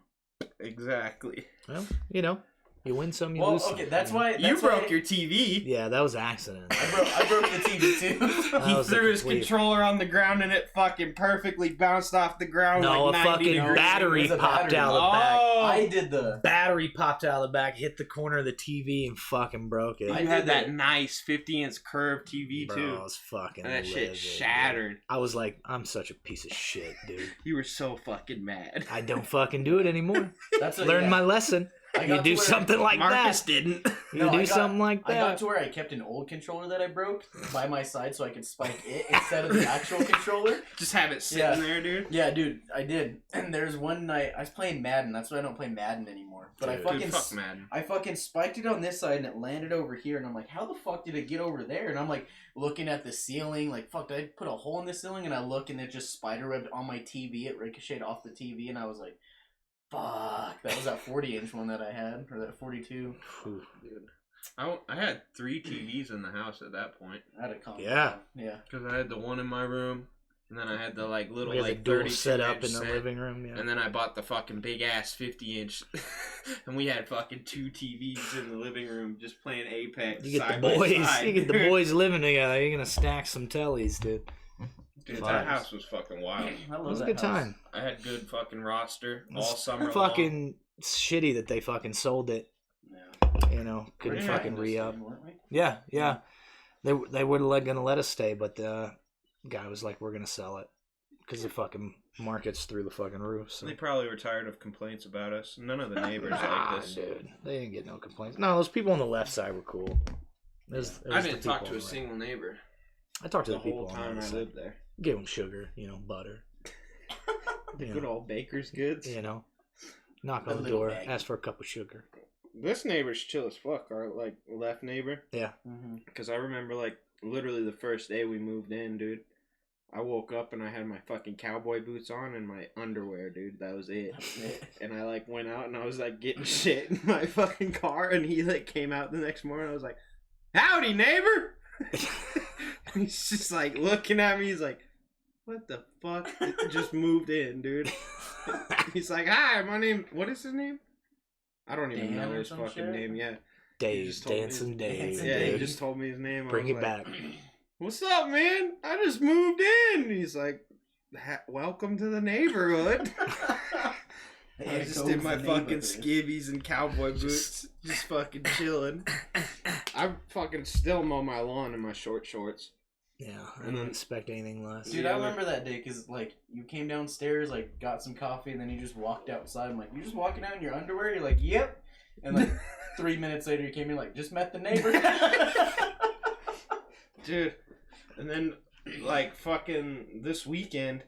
Exactly. Well, you know, you win some, you Well, lose some. okay, that's you know? why You broke your TV. Yeah, that was an accident. I broke the TV too. That He was a threw his complete- controller on the ground and it fucking perfectly bounced off the ground. No, like a 90 fucking degrees. battery It was a popped battery. out of the back. Oh, I did the. Battery popped out of the back, hit the corner of the TV, and fucking broke it. You I had did that the- nice 50-inch curved TV Bro, too. I was fucking And that shit livid, shattered. dude. I was like, I'm such a piece of shit, dude. You were so fucking mad. I don't fucking do it anymore. That's what, Learn yeah. my lesson. I You got do to where- something like Marcus that. didn't. You No, do I got- something like I got that. to where I kept an old controller that I broke by my side so I could spike it instead of the actual controller. Just have it sitting Yeah. there, dude. Yeah, dude, I did. And there's one night I was playing Madden. That's why I don't play Madden anymore. But Dude. Dude, fuck Madden. I fucking spiked it on this side and it landed over here. And I'm like, how the fuck did it get over there? And I'm like looking at the ceiling, like, fuck, did I put a hole in the ceiling? And I look and it just spiderwebbed on my TV. It ricocheted off the TV. And I was like, fuck. That was that 40-inch one that I had, or that 42. Ooh. Dude. I had 3 TVs in the house at that point. I had a combo. Yeah. Yeah. Because I had the one in my room, and then I had the like little We had the like dual 32 set up inch in the set, living room. Yeah. and then I bought the fucking big ass 50-inch, and we had fucking 2 TVs in the living room just playing Apex. You get the side by boys. side, You get the dude. boys living together. You're gonna stack some tellies, dude. Dude, Vibes. that house was fucking wild. I love It was a that good house. time. I had good fucking roster all It's summer long. fucking shitty that they fucking sold it. Yeah. You know, couldn't We're fucking gonna re up. Weren't we? Yeah, yeah. They were gonna let us stay, but the guy was like, "We're gonna sell it," because the fucking market's through the fucking roof. So. They probably were tired of complaints about us. None of the neighbors Nah, like this. dude, they didn't get no complaints. No, those people on the left side were cool. It was I the didn't talk people to a on the right. single neighbor I talked to the the people whole on the time other I side. lived there. Give them sugar, butter. The You good know, old baker's goods. knock The on the little door, bag. ask for a cup of sugar. This neighbor's chill as fuck. Our like left neighbor. Yeah, Mm-hmm. Because I remember, like, literally the first day we moved in, dude. I woke up and I had my fucking cowboy boots on and my underwear, dude. That was it. And I, like, went out and I was, like, getting shit in my fucking car. And he, like, came out the next morning. I was like, howdy, neighbor. And he's just, like, looking at me. He's like, what the fuck? Just moved in, dude. He's like, hi, my name. What is his name? I don't even Dan know or his some fucking shit? name yet. Dave, just told me dancing his- Dave. Dancing Yeah, he Dave. just told me his name. I Bring was it like, back. What's up, man? I just moved in. He's like, welcome to the neighborhood. I just in my fucking skivvies and cowboy boots, just fucking chilling. I fucking still mow my lawn in my short shorts. Yeah, I And don't then- expect anything less. Dude, Yeah, I remember that day because, like, you came downstairs, like, got some coffee, and then you just walked outside. I'm like, you just walking out in your underwear? You're like, yep. And, like, 3 minutes later, you came in, like, just met the neighbor. Dude. And then, like, fucking this weekend,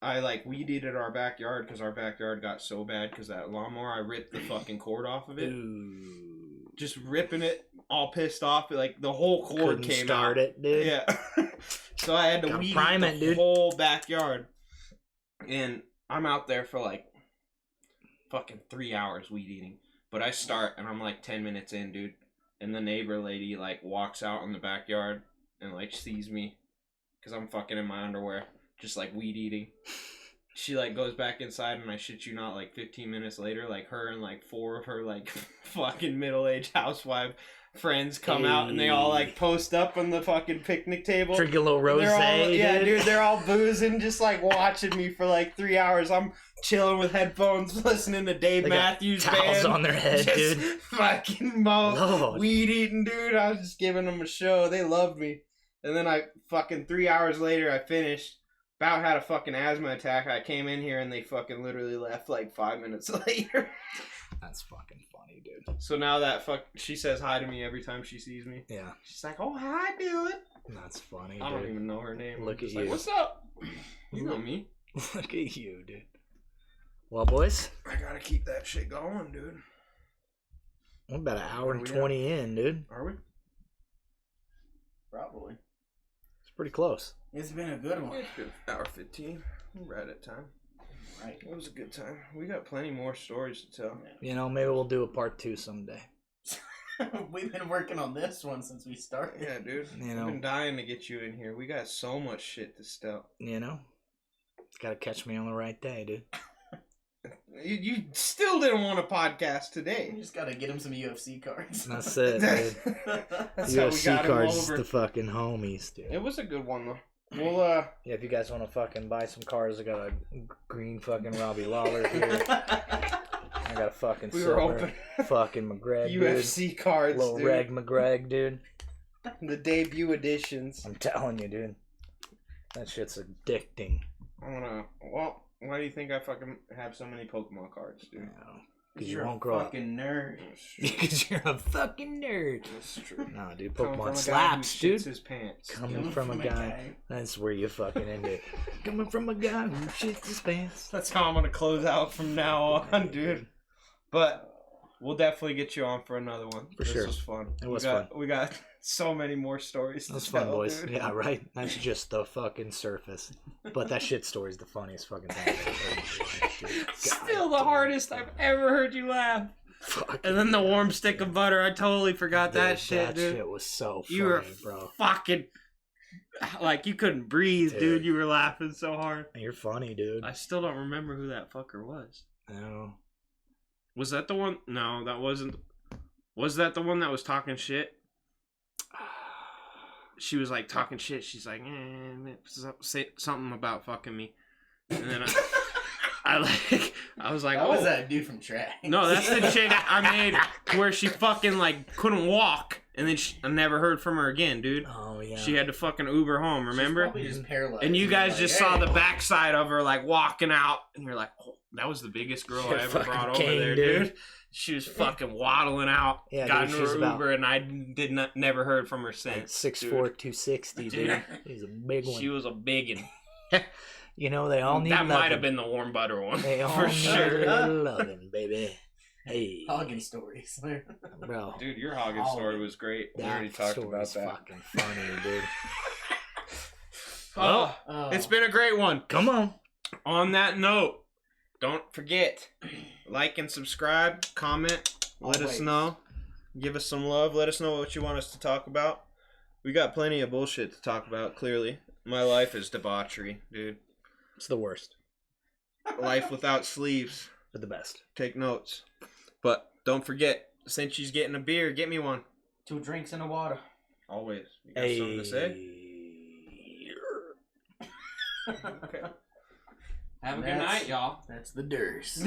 I, like, weed eated our backyard because our backyard got so bad because that lawnmower, I ripped the fucking cord off of it. Ooh. Just ripping it, all pissed off. Like, the whole cord Couldn't came start out. it, dude. Yeah. So I had to Gotta weed prime eat it, the dude. whole backyard. And I'm out there for like fucking 3 hours weed eating. But I start and I'm like 10 minutes in, dude. And the neighbor lady like walks out in the backyard and like sees me. Because I'm fucking in my underwear. Just like weed eating. She like goes back inside and I shit you not, like 15 minutes later, like her and like 4 of her like fucking middle-aged housewife friends come out and they all like post up on the fucking picnic table. Drink a little rose, They're all, yeah, dude. dude, they're all boozing, just like watching me for like 3 hours. I'm chilling with headphones, listening to Dave They got Matthews towels Band. on their head, Just dude. fucking Lord. weed eating, dude. I was just giving them a show. They loved me. And then I fucking 3 hours later, I finished. about had a fucking asthma attack. I came in here and they fucking literally left like 5 minutes later. That's fucking funny, dude. So now that she says hi to me every time she sees me. Yeah. She's like, "Oh, hi, dude." That's funny, dude. I don't even know her name. Look at Like, you. what's up? You know me. Look at you, dude. Well, boys, I gotta keep that shit going, dude. we're about an hour and 20 in, dude. Are we? Probably. It's pretty close. It's been a good one. It's been hour 15. We're right at time. Right. It was a good time. We got plenty more stories to tell. You know, maybe we'll do a part 2 someday. We've been working on this one since we started. Yeah, dude. You know. I've been dying to get you in here. We got so much shit to tell. You know? Gotta catch me on the right day, dude. You still didn't want a podcast today. We just gotta get him some UFC cards. That's it, dude. That's how we UFC got him cards is over. the fucking homies, dude. It was a good one, though. Well, Yeah, if you guys want to fucking buy some cards, I got a green fucking Robbie Lawler here. I got a fucking we were silver open fucking McGregor, UFC dude. cards, Little dude. Reg McGregor, dude. The debut editions. I'm telling you, dude. That shit's addicting. Well, why do you think I fucking have so many Pokemon cards, dude? Because you You're won't a grow up. fucking nerd. Because you're a fucking nerd. That's true. Nah, dude, Coming from a Pokemon guy slaps, who shits dude. his pants. Coming from a guy. That's where you fucking end it. Coming from a guy who shits his pants. That's how I'm gonna close out from now on, dude. But we'll definitely get you on for another one. For sure. This was fun. It was fun. We got so many more stories to That's tell, fun, boys. dude. Yeah, right? That's just the fucking surface. But that shit story's the funniest fucking thing I've ever heard in my life, dude. Still God the hardest I've ever heard you laugh. Fucking And then the warm stick of butter. I totally forgot dude, that shit, that dude. shit was so funny, You were bro. fucking like you couldn't breathe, dude. You were laughing so hard. You're funny, dude. I still don't remember who that fucker was. No. Was that the one? No, that wasn't. Was that the one that was talking shit? She was like talking shit. She's like, say something about fucking me, and then I was like, That oh, was that dude from Track. no, that's the chick I made where she fucking like couldn't walk, and then I never heard from her again, dude. Oh, yeah. She had to fucking Uber home, remember? She's probably just paralyzed. And you guys Like, just hey. saw the backside of her like walking out, and you're like, oh, that was the biggest girl I ever Fucking brought over king, there, dude. She was fucking waddling out. Yeah, got dude, into she's her about- Uber, and I never heard from her Like since. 6'4", dude. 260, dude. Dude. He's a big one. She was a biggin'. You know, they all need That might have loving. been the warm butter one. They all for need sure. loving, baby. Hey. Hogging stories. Bro. Dude, your Hoggins story was great. We already That talked about story's that. fucking funny, dude. Oh, Oh. it's been a great one. Come on. On that note, don't forget, like and subscribe, comment, let us Always. know. Give us some love. Let us know what you want us to talk about. We got plenty of bullshit to talk about, clearly. My life is debauchery, dude. It's the worst. Life without sleeves. But the best. Take notes. But don't forget, since she's getting a beer, get me one. 2 drinks and a water. Always. You got something to say? Okay. Have a good That's- night, y'all. That's the Durs.